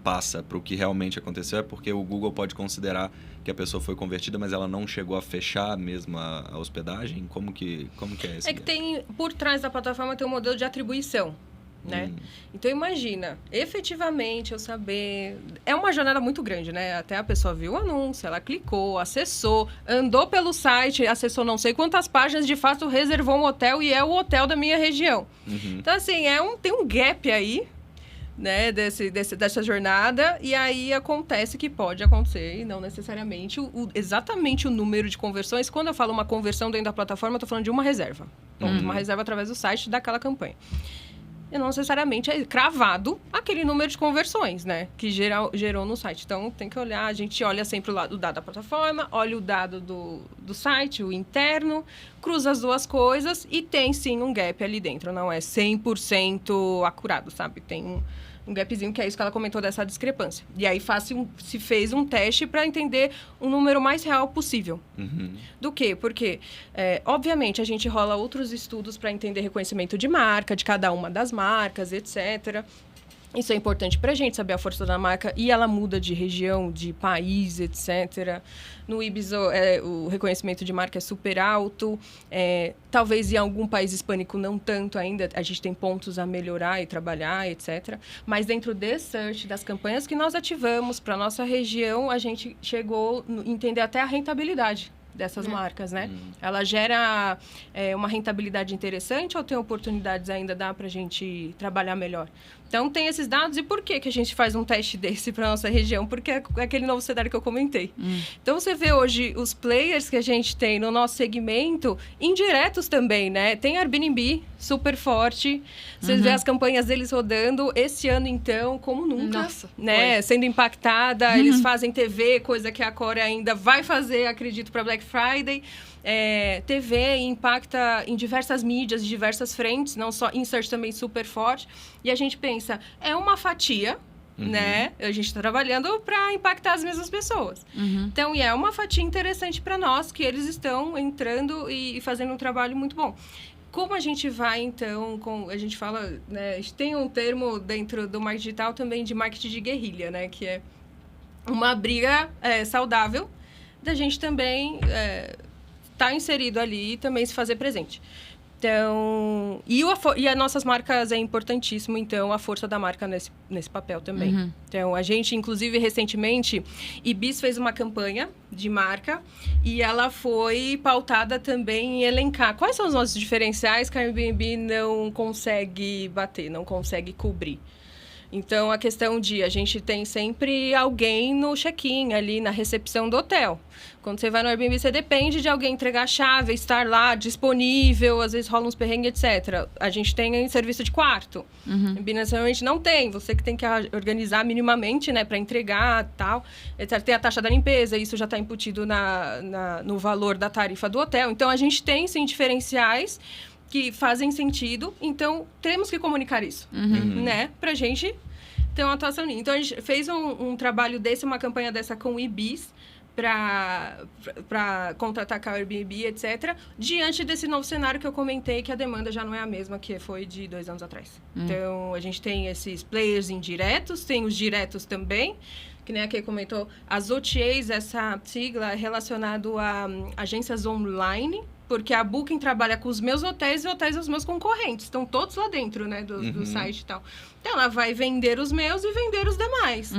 passa para o que realmente aconteceu é porque o Google pode considerar que a pessoa foi convertida, mas ela não chegou a fechar mesmo a hospedagem? Como que é isso? É que tem, por trás da plataforma tem um modelo de atribuição, né? Então, imagina, efetivamente, eu saber... É uma jornada muito grande, né? Até a pessoa viu o anúncio, ela clicou, acessou, andou pelo site, acessou não sei quantas páginas, de fato, reservou um hotel e é o hotel da minha região. Então, assim, tem um gap aí, né, dessa jornada, e aí acontece que pode acontecer, e não necessariamente exatamente o número de conversões. Quando eu falo uma conversão dentro da plataforma, eu estou falando de uma reserva. Uma reserva através do site daquela campanha. e não necessariamente é cravado aquele número de conversões, né? Que gerou no site. Então, tem que olhar, a gente olha sempre o dado da plataforma, olha o dado do site, o interno, cruza as duas coisas e tem, sim, um gap ali dentro. Não é 100% acurado, sabe? Tem um gapzinho, que é isso que ela comentou dessa discrepância. E aí se fez um teste para entender um número mais real possível. Do quê? Porque, obviamente, a gente rola outros estudos para entender reconhecimento de marca, de cada uma das marcas, etc. Isso é importante para a gente saber a força da marca, e ela muda de região, de país, etc. No Ibis, o reconhecimento de marca é super alto. Talvez em algum país hispânico não tanto ainda. A gente tem pontos a melhorar e trabalhar, etc. Mas dentro desse search, das campanhas que nós ativamos para a nossa região, a gente chegou a entender até a rentabilidade dessas marcas, né? Ela gera uma rentabilidade interessante, ou tem oportunidades ainda, dá para a gente trabalhar melhor? Então, tem esses dados. E por que a gente faz um teste desse para nossa região? Porque é aquele novo cenário que eu comentei. Então, você vê hoje os players que a gente tem no nosso segmento, indiretos também, né? Tem Airbnb, super forte. Vocês vê as campanhas deles rodando. Esse ano, então, como nunca. Nossa, né? Sendo impactada. Eles fazem TV, coisa que a Core ainda vai fazer, acredito, para Black Friday. TV impacta em diversas mídias, diversas frentes, não só insert, também super forte. E a gente pensa, é uma fatia, né? A gente está trabalhando para impactar as mesmas pessoas. Então, é uma fatia interessante para nós, que eles estão entrando e fazendo um trabalho muito bom. Como a gente vai, então, a gente fala, né? A gente tem um termo dentro do marketing digital também de marketing de guerrilha, né? Que é uma briga saudável da gente também tá inserido ali e também se fazer presente. Então, e as nossas marcas é importantíssimo, então, a força da marca nesse papel também. Então, a gente, inclusive, recentemente, Ibis fez uma campanha de marca e ela foi pautada também em elencar quais são os nossos diferenciais que a Airbnb não consegue bater, não consegue cobrir. Então, a questão a gente tem sempre alguém no check-in, ali na recepção do hotel. Quando você vai no Airbnb, você depende de alguém entregar a chave, estar lá, disponível, às vezes rola uns perrengues, etc. A gente tem serviço de quarto. Airbnb necessariamente não tem, você que tem que organizar minimamente, né, para entregar, tal, etc. Tem a taxa da limpeza, isso já está embutido no valor da tarifa do hotel. Então, a gente tem, sim, diferenciais que fazem sentido, então temos que comunicar isso, né? Pra gente ter uma atuação. Então, a gente fez um trabalho desse, uma campanha dessa com o Ibis, para contra-atacar o Airbnb, etc., diante desse novo cenário que eu comentei, que a demanda já não é a mesma que foi de 2 anos atrás. Então, a gente tem esses players indiretos, tem os diretos também, que nem a Kay comentou, as OTAs, essa sigla é relacionado a agências online, porque a Booking trabalha com os meus hotéis e hotéis dos meus concorrentes. Estão todos lá dentro, né, do site e tal. Então, ela vai vender os meus e vender os demais.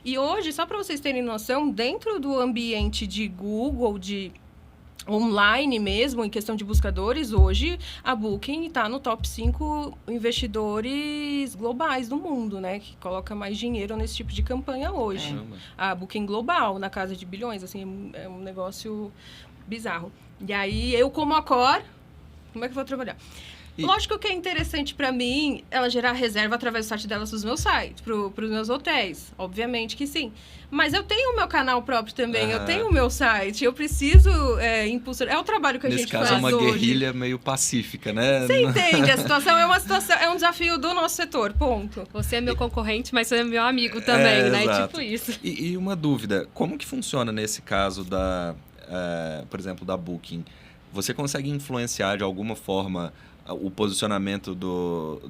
E hoje, só para vocês terem noção, dentro do ambiente de Google, de online mesmo, em questão de buscadores, hoje a Booking está no top 5 investidores globais do mundo, né? Que coloca mais dinheiro nesse tipo de campanha hoje. A Booking global, na casa de bilhões, assim, é um negócio bizarro. E aí, eu como a Core, como é que eu vou trabalhar? Lógico que é interessante para mim ela gerar reserva através do site dela dos meus sites, para os meus hotéis. Obviamente que sim. Mas eu tenho o meu canal próprio também, eu tenho o meu site, eu preciso impulsionar. É o trabalho que a gente faz hoje. Nesse caso, é uma guerrilha meio pacífica, né? Você entende? A situação é um desafio do nosso setor, ponto. Você é meu concorrente, mas você é meu amigo também, né? Exato. Tipo isso. E uma dúvida, como que funciona nesse caso por exemplo, da Booking? Você consegue influenciar de alguma forma o posicionamento do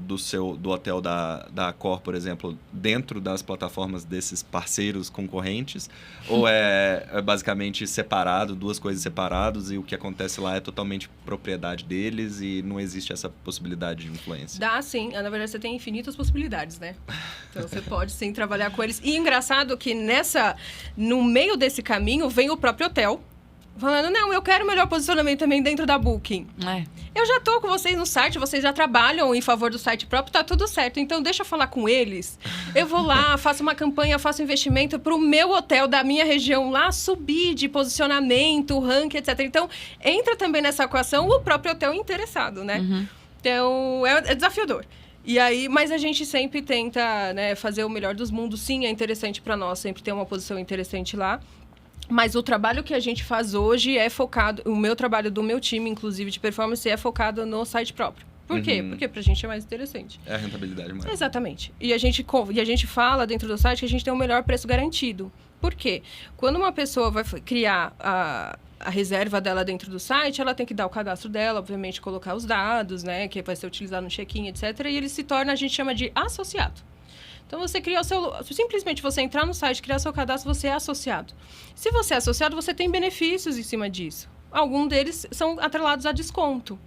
hotel da Accor, por exemplo, dentro das plataformas desses parceiros concorrentes? Ou é basicamente separado, duas coisas separadas, e o que acontece lá é totalmente propriedade deles e não existe essa possibilidade de influência? Dá, sim. Na verdade, você tem infinitas possibilidades, né? Então, você pode, sim, trabalhar com eles. E engraçado que no meio desse caminho vem o próprio hotel, falando, não, eu quero melhor posicionamento também dentro da Booking. Eu já tô com vocês no site, vocês já trabalham em favor do site próprio, tá tudo certo. Então, deixa eu falar com eles. Eu vou lá, faço uma campanha, faço investimento pro meu hotel da minha região lá subir de posicionamento, ranking, etc. Então, entra também nessa equação o próprio hotel interessado, né? Então, é desafiador. E aí, mas a gente sempre tenta, né, fazer o melhor dos mundos. Sim, é interessante para nós sempre ter uma posição interessante lá. Mas o trabalho que a gente faz hoje é focado... O meu trabalho do meu time, inclusive, de performance, é focado no site próprio. Por quê? Porque pra gente é mais interessante. É a rentabilidade mais. Exatamente. E a gente fala dentro do site que a gente tem o melhor preço garantido. Por quê? Quando uma pessoa vai criar a reserva dela dentro do site, ela tem que dar o cadastro dela, obviamente colocar os dados, né? Que vai ser utilizado no check-in, etc. E ele se torna, a gente chama de associado. Então, você cria o seu... Simplesmente você entrar no site, criar seu cadastro, você é associado. Se você é associado, você tem benefícios em cima disso. Alguns deles são atrelados a desconto.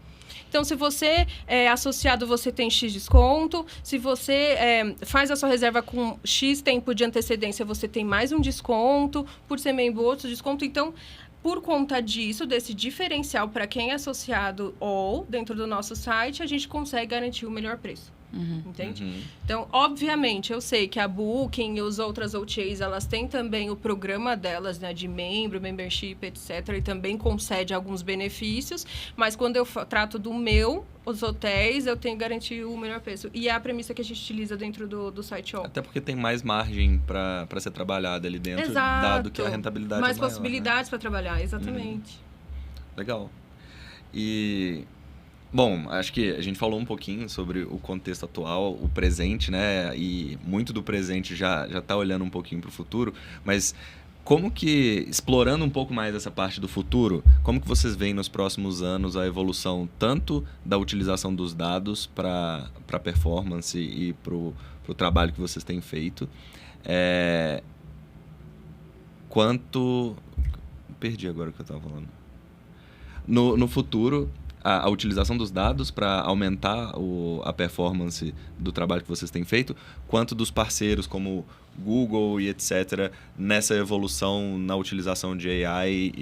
Então, se você é associado, você tem X desconto. Se você faz a sua reserva com X tempo de antecedência, você tem mais um desconto. Por ser membro, outro desconto. Então, por conta disso, desse diferencial para quem é associado ou dentro do nosso site, a gente consegue garantir o melhor preço. Entende? Então, obviamente, eu sei que a Booking e as outras OTAs, elas têm também o programa delas, né, de membro, membership, etc. E também concede alguns benefícios. Mas quando eu trato os hotéis, eu tenho que garantir o melhor preço. E é a premissa que a gente utiliza dentro do site All. Até porque tem mais margem para ser trabalhada ali dentro, Exato. Dado que a rentabilidade mais é maior, possibilidades, né? para trabalhar, exatamente. Legal. E... Bom, acho que a gente falou um pouquinho sobre o contexto atual, o presente, né? E muito do presente já está olhando um pouquinho para o futuro, mas como que, explorando um pouco mais essa parte do futuro, como que vocês veem nos próximos anos a evolução tanto da utilização dos dados para a performance e para o trabalho que vocês têm feito, quanto... Perdi agora o que eu estava falando. No futuro... A utilização dos dados para aumentar a performance do trabalho que vocês têm feito, quanto dos parceiros como Google e etc., nessa evolução na utilização de AI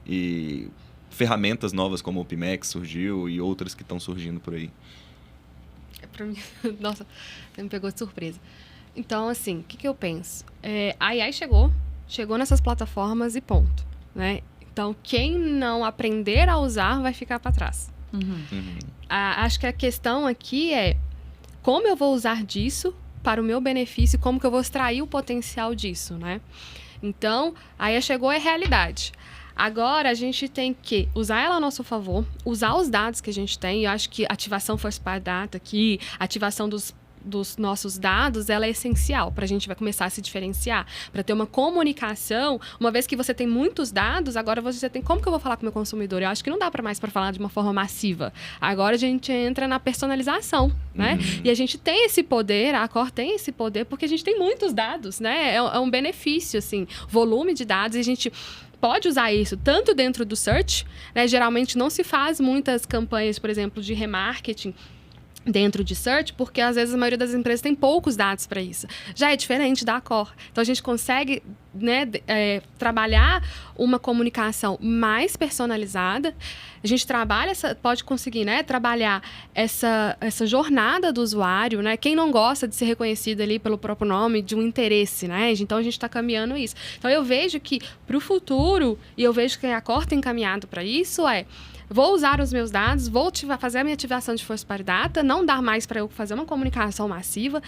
e ferramentas novas como o Pimax surgiu e outras que estão surgindo por aí. Pra mim, nossa, você me pegou de surpresa. Então, assim, o que eu penso? A AI chegou nessas plataformas e ponto, né? Então, quem não aprender a usar vai ficar para trás. Acho que a questão aqui é como eu vou usar disso para o meu benefício, como que eu vou extrair o potencial disso, né? Então, aí chegou a realidade. Agora, a gente tem que usar ela a nosso favor, usar os dados que a gente tem. Eu acho que ativação First Party Data aqui, ativação dos nossos dados, ela é essencial para a gente vai começar a se diferenciar, para ter uma comunicação. Uma vez que você tem muitos dados, agora você tem como que eu vou falar com o meu consumidor? Eu acho que não dá para mais para falar de uma forma massiva. Agora a gente entra na personalização, né? E a gente tem esse poder, a Accor tem esse poder porque a gente tem muitos dados, né? É um benefício, assim, volume de dados, e a gente pode usar isso tanto dentro do search, né? Geralmente não se faz muitas campanhas, por exemplo, de remarketing dentro de search, porque às vezes a maioria das empresas tem poucos dados para isso. Já é diferente da Accor. Então a gente consegue, né, trabalhar uma comunicação mais personalizada. A gente pode conseguir, né, trabalhar essa jornada do usuário, né? Quem não gosta de ser reconhecido ali pelo próprio nome, de um interesse, né? Então a gente está caminhando isso. Então eu vejo que para o futuro, e eu vejo que a Accor tem caminhado para isso, vou usar os meus dados, vou fazer a minha ativação de First Party Data, não dá mais para eu fazer uma comunicação massiva,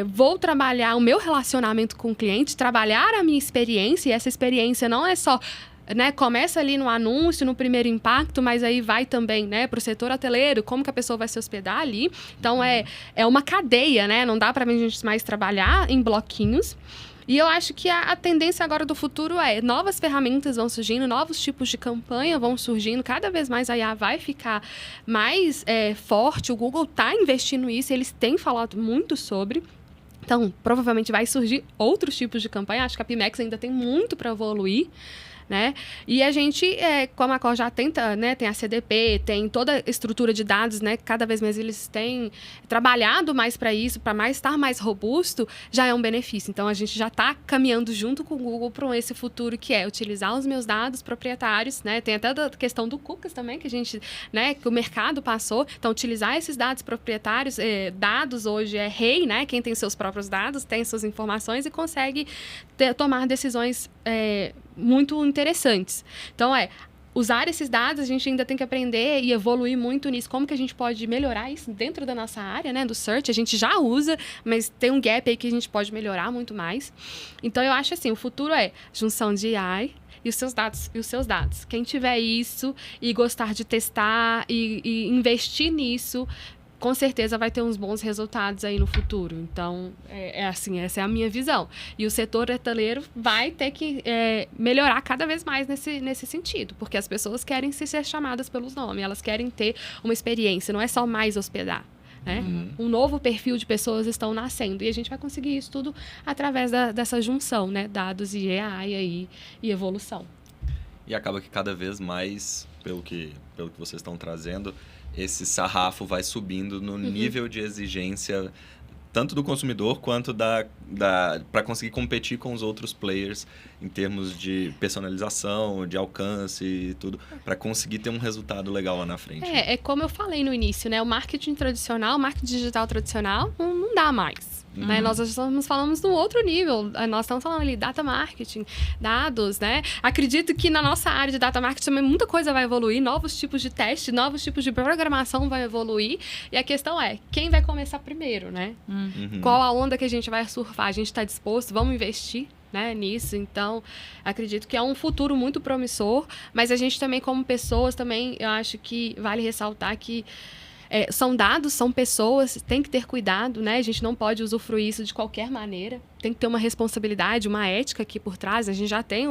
vou trabalhar o meu relacionamento com o cliente, trabalhar a minha experiência, e essa experiência não é só, né, começa ali no anúncio, no primeiro impacto, mas aí vai também, né, para o setor hoteleiro, como que a pessoa vai se hospedar ali. Então, é uma cadeia, né, não dá para a gente mais trabalhar em bloquinhos. E eu acho que a tendência agora do futuro novas ferramentas vão surgindo, novos tipos de campanha vão surgindo, cada vez mais a IA vai ficar mais forte, o Google está investindo nisso, eles têm falado muito sobre. Então, provavelmente vai surgir outros tipos de campanha, acho que a Pimax ainda tem muito para evoluir, né? E a gente, como a Accor já tenta, né, tem a CDP, tem toda a estrutura de dados, né? Cada vez mais eles têm trabalhado mais para isso, para estar mais robusto, já é um benefício. Então, a gente já está caminhando junto com o Google para esse futuro que é utilizar os meus dados proprietários, né? Tem até a questão do cookies também, que a gente, né, que o mercado passou. Então, utilizar esses dados proprietários, dados hoje é rei, né? Quem tem seus próprios dados, tem suas informações e consegue tomar decisões muito interessantes. Então, usar esses dados, a gente ainda tem que aprender e evoluir muito nisso. Como que a gente pode melhorar isso dentro da nossa área, né? Do search, a gente já usa, mas tem um gap aí que a gente pode melhorar muito mais. Então, eu acho assim, o futuro é junção de AI e os seus dados. Quem tiver isso e gostar de testar e investir nisso, com certeza vai ter uns bons resultados aí no futuro. Então, assim, essa é a minha visão. E o setor hoteleiro vai ter que melhorar cada vez mais nesse sentido, porque as pessoas querem ser chamadas pelos nomes, elas querem ter uma experiência, não é só mais hospedar. Né? Um novo perfil de pessoas estão nascendo e a gente vai conseguir isso tudo através dessa junção, né? Dados e AI aí, e evolução. E acaba que cada vez mais, pelo que vocês estão trazendo, esse sarrafo vai subindo no nível de exigência tanto do consumidor quanto para conseguir competir com os outros players em termos de personalização, de alcance e tudo, para conseguir ter um resultado legal lá na frente. É como eu falei no início, né? O marketing tradicional, o marketing digital tradicional, não dá mais. Né? Nós estamos falando de um outro nível. Nós estamos falando ali data marketing, dados, né? Acredito que na nossa área de data marketing também muita coisa vai evoluir, novos tipos de teste, novos tipos de programação vai evoluir. E a questão é, quem vai começar primeiro, né? Qual a onda que a gente vai surfar? A gente está disposto? Vamos investir? Né, nisso, então acredito que é um futuro muito promissor, mas a gente também como pessoas também, eu acho que vale ressaltar que são dados, são pessoas, tem que ter cuidado, né? A gente não pode usufruir isso de qualquer maneira, tem que ter uma responsabilidade, uma ética aqui por trás, a gente já tem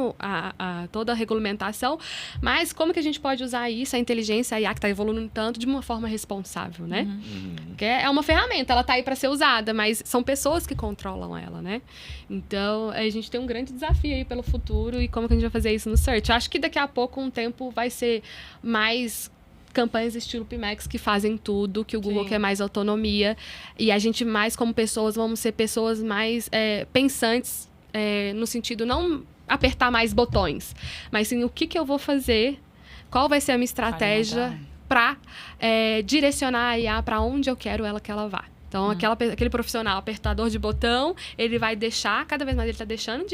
toda a regulamentação, mas como que a gente pode usar isso, a inteligência, a IA que está evoluindo tanto, de uma forma responsável, né? Porque é uma ferramenta, ela está aí para ser usada, mas são pessoas que controlam ela, né? Então, a gente tem um grande desafio aí pelo futuro e como que a gente vai fazer isso no search. Eu acho que daqui a pouco, um tempo, vai ser mais campanhas estilo Pimax que fazem tudo, que o Google quer mais autonomia. E a gente mais, como pessoas, vamos ser pessoas mais pensantes, no sentido não apertar mais botões, mas sim o que eu vou fazer, qual vai ser a minha estratégia para direcionar a IA para onde eu quero que ela vá. Então, aquele profissional apertador de botão, ele vai deixar, cada vez mais ele está deixando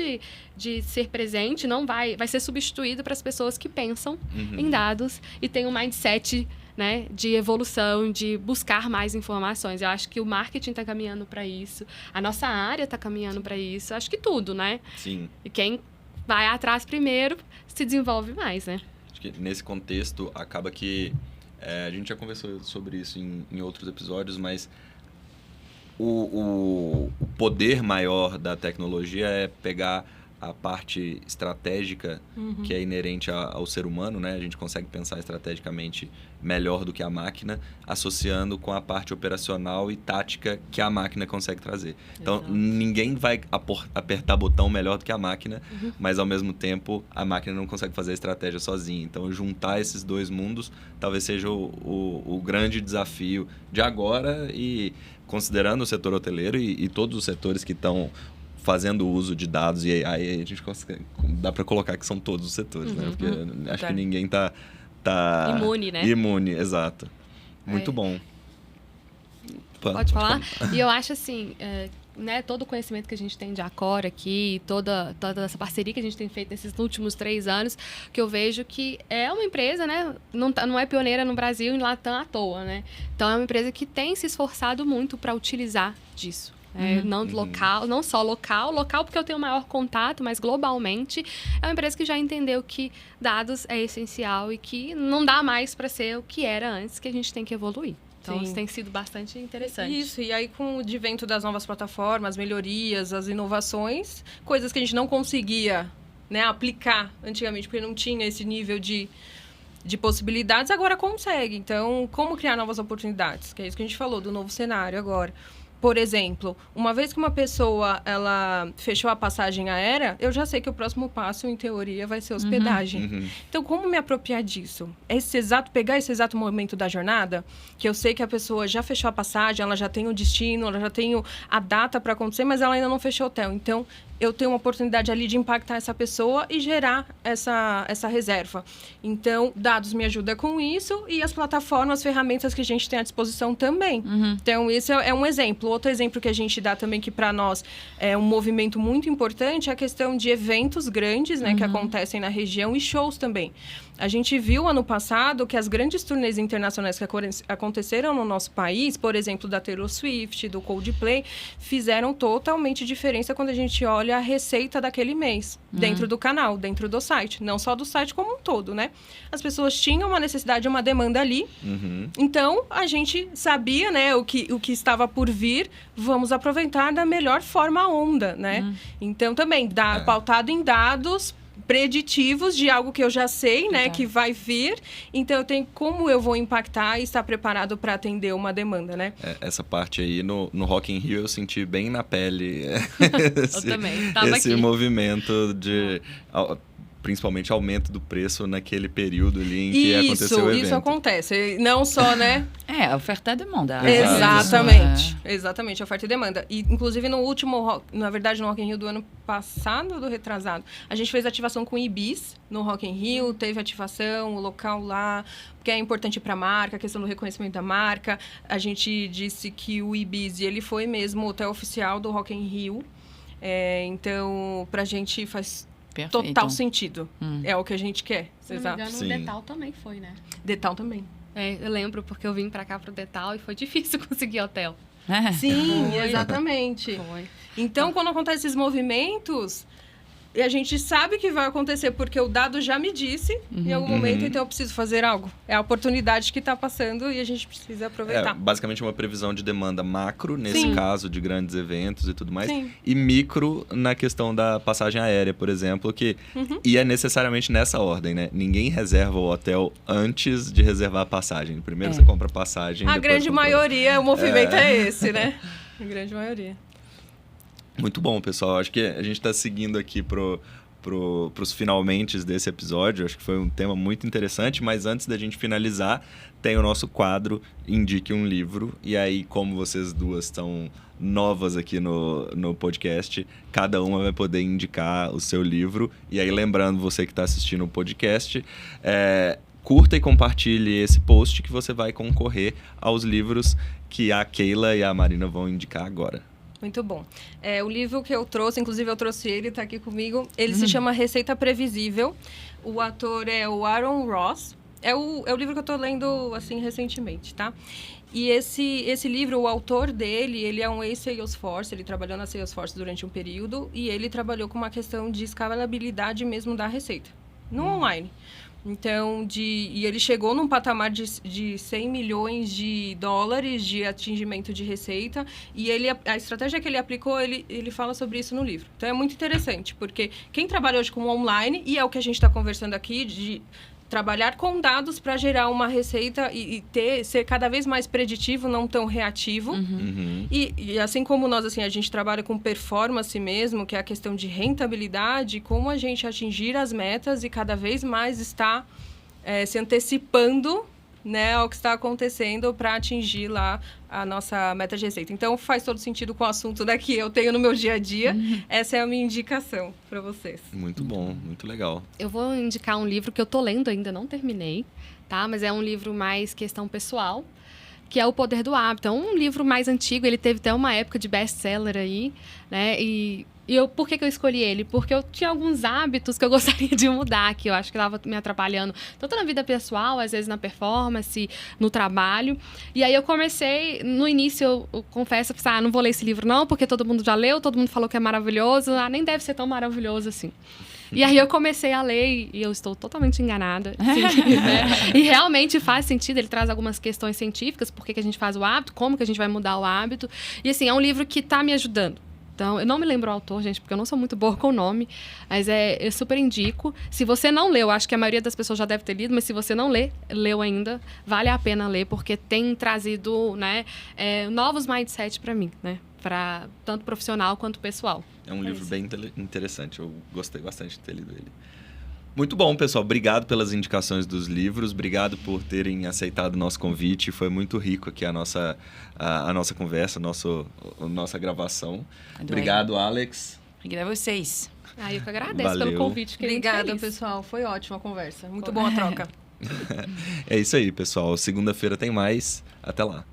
de ser presente, não vai ser substituído para as pessoas que pensam em dados e tem um mindset, né, de evolução, de buscar mais informações. Eu acho que o marketing está caminhando para isso, a nossa área está caminhando para isso, acho que tudo, né? Sim. E quem vai atrás primeiro se desenvolve mais, né? Acho que nesse contexto, acaba que a gente já conversou sobre isso em outros episódios, mas o poder maior da tecnologia é pegar a parte estratégica que é inerente ao ser humano, né? A gente consegue pensar estrategicamente melhor do que a máquina, associando com a parte operacional e tática que a máquina consegue trazer. Então, ninguém vai apertar botão melhor do que a máquina, mas ao mesmo tempo a máquina não consegue fazer a estratégia sozinha. Então, juntar esses dois mundos talvez seja o grande desafio de agora e considerando o setor hoteleiro e todos os setores que estão fazendo uso de dados e AI, a gente dá para colocar que são todos os setores, né? Porque acho que ninguém tá imune, né? Imune, exato. Muito bom. Pode falar? E eu acho assim, né, todo o conhecimento que a gente tem de Accor aqui, toda essa parceria que a gente tem feito nesses últimos 3 anos, que eu vejo que é uma empresa, né, não é pioneira no Brasil e em Latam à toa, né? Então, é uma empresa que tem se esforçado muito para utilizar disso. Não só local porque eu tenho maior contato, mas globalmente é uma empresa que já entendeu que dados é essencial e que não dá mais para ser o que era antes, que a gente tem que evoluir. Então, isso tem sido bastante interessante. Isso, e aí com o advento das novas plataformas, melhorias, as inovações, coisas que a gente não conseguia, né, aplicar antigamente, porque não tinha esse nível de possibilidades, agora consegue. Então, como criar novas oportunidades? Que é isso que a gente falou, do novo cenário agora. Por exemplo, uma vez que uma pessoa ela fechou a passagem aérea, eu já sei que o próximo passo, em teoria, vai ser hospedagem. Então, como me apropriar disso? Pegar esse exato momento da jornada, que eu sei que a pessoa já fechou a passagem, ela já tem o destino, ela já tem a data para acontecer, mas ela ainda não fechou o hotel. Então, eu tenho uma oportunidade ali de impactar essa pessoa e gerar essa reserva. Então, dados me ajudam com isso e as plataformas, as ferramentas que a gente tem à disposição também. Então, esse é um exemplo. Outro exemplo que a gente dá também, que para nós é um movimento muito importante, é a questão de eventos grandes, né, que acontecem na região e shows também. A gente viu ano passado que as grandes turnês internacionais que aconteceram no nosso país, por exemplo, da Taylor Swift, do Coldplay, fizeram totalmente diferença quando a gente olha a receita daquele mês, dentro do canal, dentro do site. Não só do site como um todo, né? As pessoas tinham uma necessidade, uma demanda ali. Então, a gente sabia, né, o que estava por vir. Vamos aproveitar da melhor forma a onda, né? Então, também, pautado em dados preditivos de algo que eu já sei, né, que vai vir. Então, eu tenho como eu vou impactar e estar preparado para atender uma demanda, né? Essa parte aí, no Rock in Rio, eu senti bem na pele eu também, tava esse aqui. movimento de... principalmente aumento do preço naquele período ali em que aconteceu o evento. Isso acontece. Não só, né? Oferta e demanda. Exatamente, oferta e demanda. E, inclusive, no último, na verdade, no Rock in Rio do ano passado ou do retrasado, a gente fez ativação com o Ibis no Rock in Rio, teve ativação, o local lá, que é importante para a marca, a questão do reconhecimento da marca. A gente disse que o Ibis, ele foi mesmo o hotel oficial do Rock in Rio. Então, pra gente faz... Perfeito. Total sentido. É o que a gente quer. Se não me engano, o Detal também foi, né? Detal também. Eu lembro, porque eu vim pra cá pro Detal e foi difícil conseguir hotel. Sim, exatamente. Foi. Então, quando acontecem esses movimentos, a gente sabe que vai acontecer, porque o dado já me disse em algum momento, então eu preciso fazer algo. É a oportunidade que está passando e a gente precisa aproveitar. Basicamente uma previsão de demanda macro, nesse caso, de grandes eventos e tudo mais. Sim. E micro na questão da passagem aérea, por exemplo, que e é necessariamente nessa ordem, né? Ninguém reserva o hotel antes de reservar a passagem. Primeiro você compra a passagem. A grande maioria, o movimento é esse, né? A grande maioria. Muito bom, pessoal. Acho que a gente está seguindo aqui pros finalmente desse episódio. Acho que foi um tema muito interessante, mas antes da gente finalizar, tem o nosso quadro Indique um Livro. E aí, como vocês duas estão novas aqui no podcast, cada uma vai poder indicar o seu livro. E aí, lembrando você que está assistindo o podcast, curta e compartilhe esse post que você vai concorrer aos livros que a Keila e a Marina vão indicar agora. Muito bom. O livro que eu trouxe, inclusive eu trouxe ele, está aqui comigo. Ele se chama Receita Previsível. O ator é o Aaron Ross. É o livro que eu estou lendo, assim, recentemente, tá? E esse livro, o autor dele, ele é um ex-Salesforce, ele trabalhou na Salesforce durante um período e ele trabalhou com uma questão de escalabilidade mesmo da receita, no online. Então, e ele chegou num patamar de 100 milhões de dólares de atingimento de receita. E a estratégia que ele aplicou, ele fala sobre isso no livro. Então, é muito interessante, porque quem trabalha hoje com online, e é o que a gente está conversando aqui, de trabalhar com dados para gerar uma receita e ser cada vez mais preditivo, não tão reativo. E assim como nós, assim, a gente trabalha com performance mesmo, que é a questão de rentabilidade, como a gente atingir as metas e cada vez mais está se antecipando, né, ao que está acontecendo para atingir lá a nossa meta de receita. Então, faz todo sentido com o assunto que eu tenho no meu dia a dia. Essa é a minha indicação para vocês. Muito bom, muito legal. Eu vou indicar um livro que eu tô lendo ainda, não terminei, tá? Mas é um livro mais questão pessoal, que é O Poder do Hábito. É um livro mais antigo, ele teve até uma época de best-seller aí, né? E por que eu escolhi ele? Porque eu tinha alguns hábitos que eu gostaria de mudar, que eu acho que estava me atrapalhando, tanto na vida pessoal, às vezes na performance, no trabalho. E aí eu comecei, no início, eu confesso, não vou ler esse livro não, porque todo mundo já leu, todo mundo falou que é maravilhoso, nem deve ser tão maravilhoso assim. E aí eu comecei a ler e eu estou totalmente enganada. Sim, né? E realmente faz sentido, ele traz algumas questões científicas, por que a gente faz o hábito, como que a gente vai mudar o hábito. E assim, é um livro que está me ajudando. Então, eu não me lembro o autor, gente, porque eu não sou muito boa com o nome, mas eu super indico. Se você não leu, acho que a maioria das pessoas já deve ter lido, mas se você não leu ainda, vale a pena ler, porque tem trazido, né, novos mindset para mim, né, para tanto profissional quanto pessoal. É um livro bem interessante, eu gostei bastante de ter lido ele. Muito bom, pessoal. Obrigado pelas indicações dos livros. Obrigado por terem aceitado o nosso convite. Foi muito rico aqui a nossa conversa, a nossa gravação. Adorei. Obrigado, Alex. Obrigada a vocês. Eu que agradeço Valeu. pelo convite. Fiquei muito Obrigada, feliz. pessoal. Foi ótima a conversa. Muito boa a troca. É isso aí, pessoal. Segunda-feira tem mais. Até lá.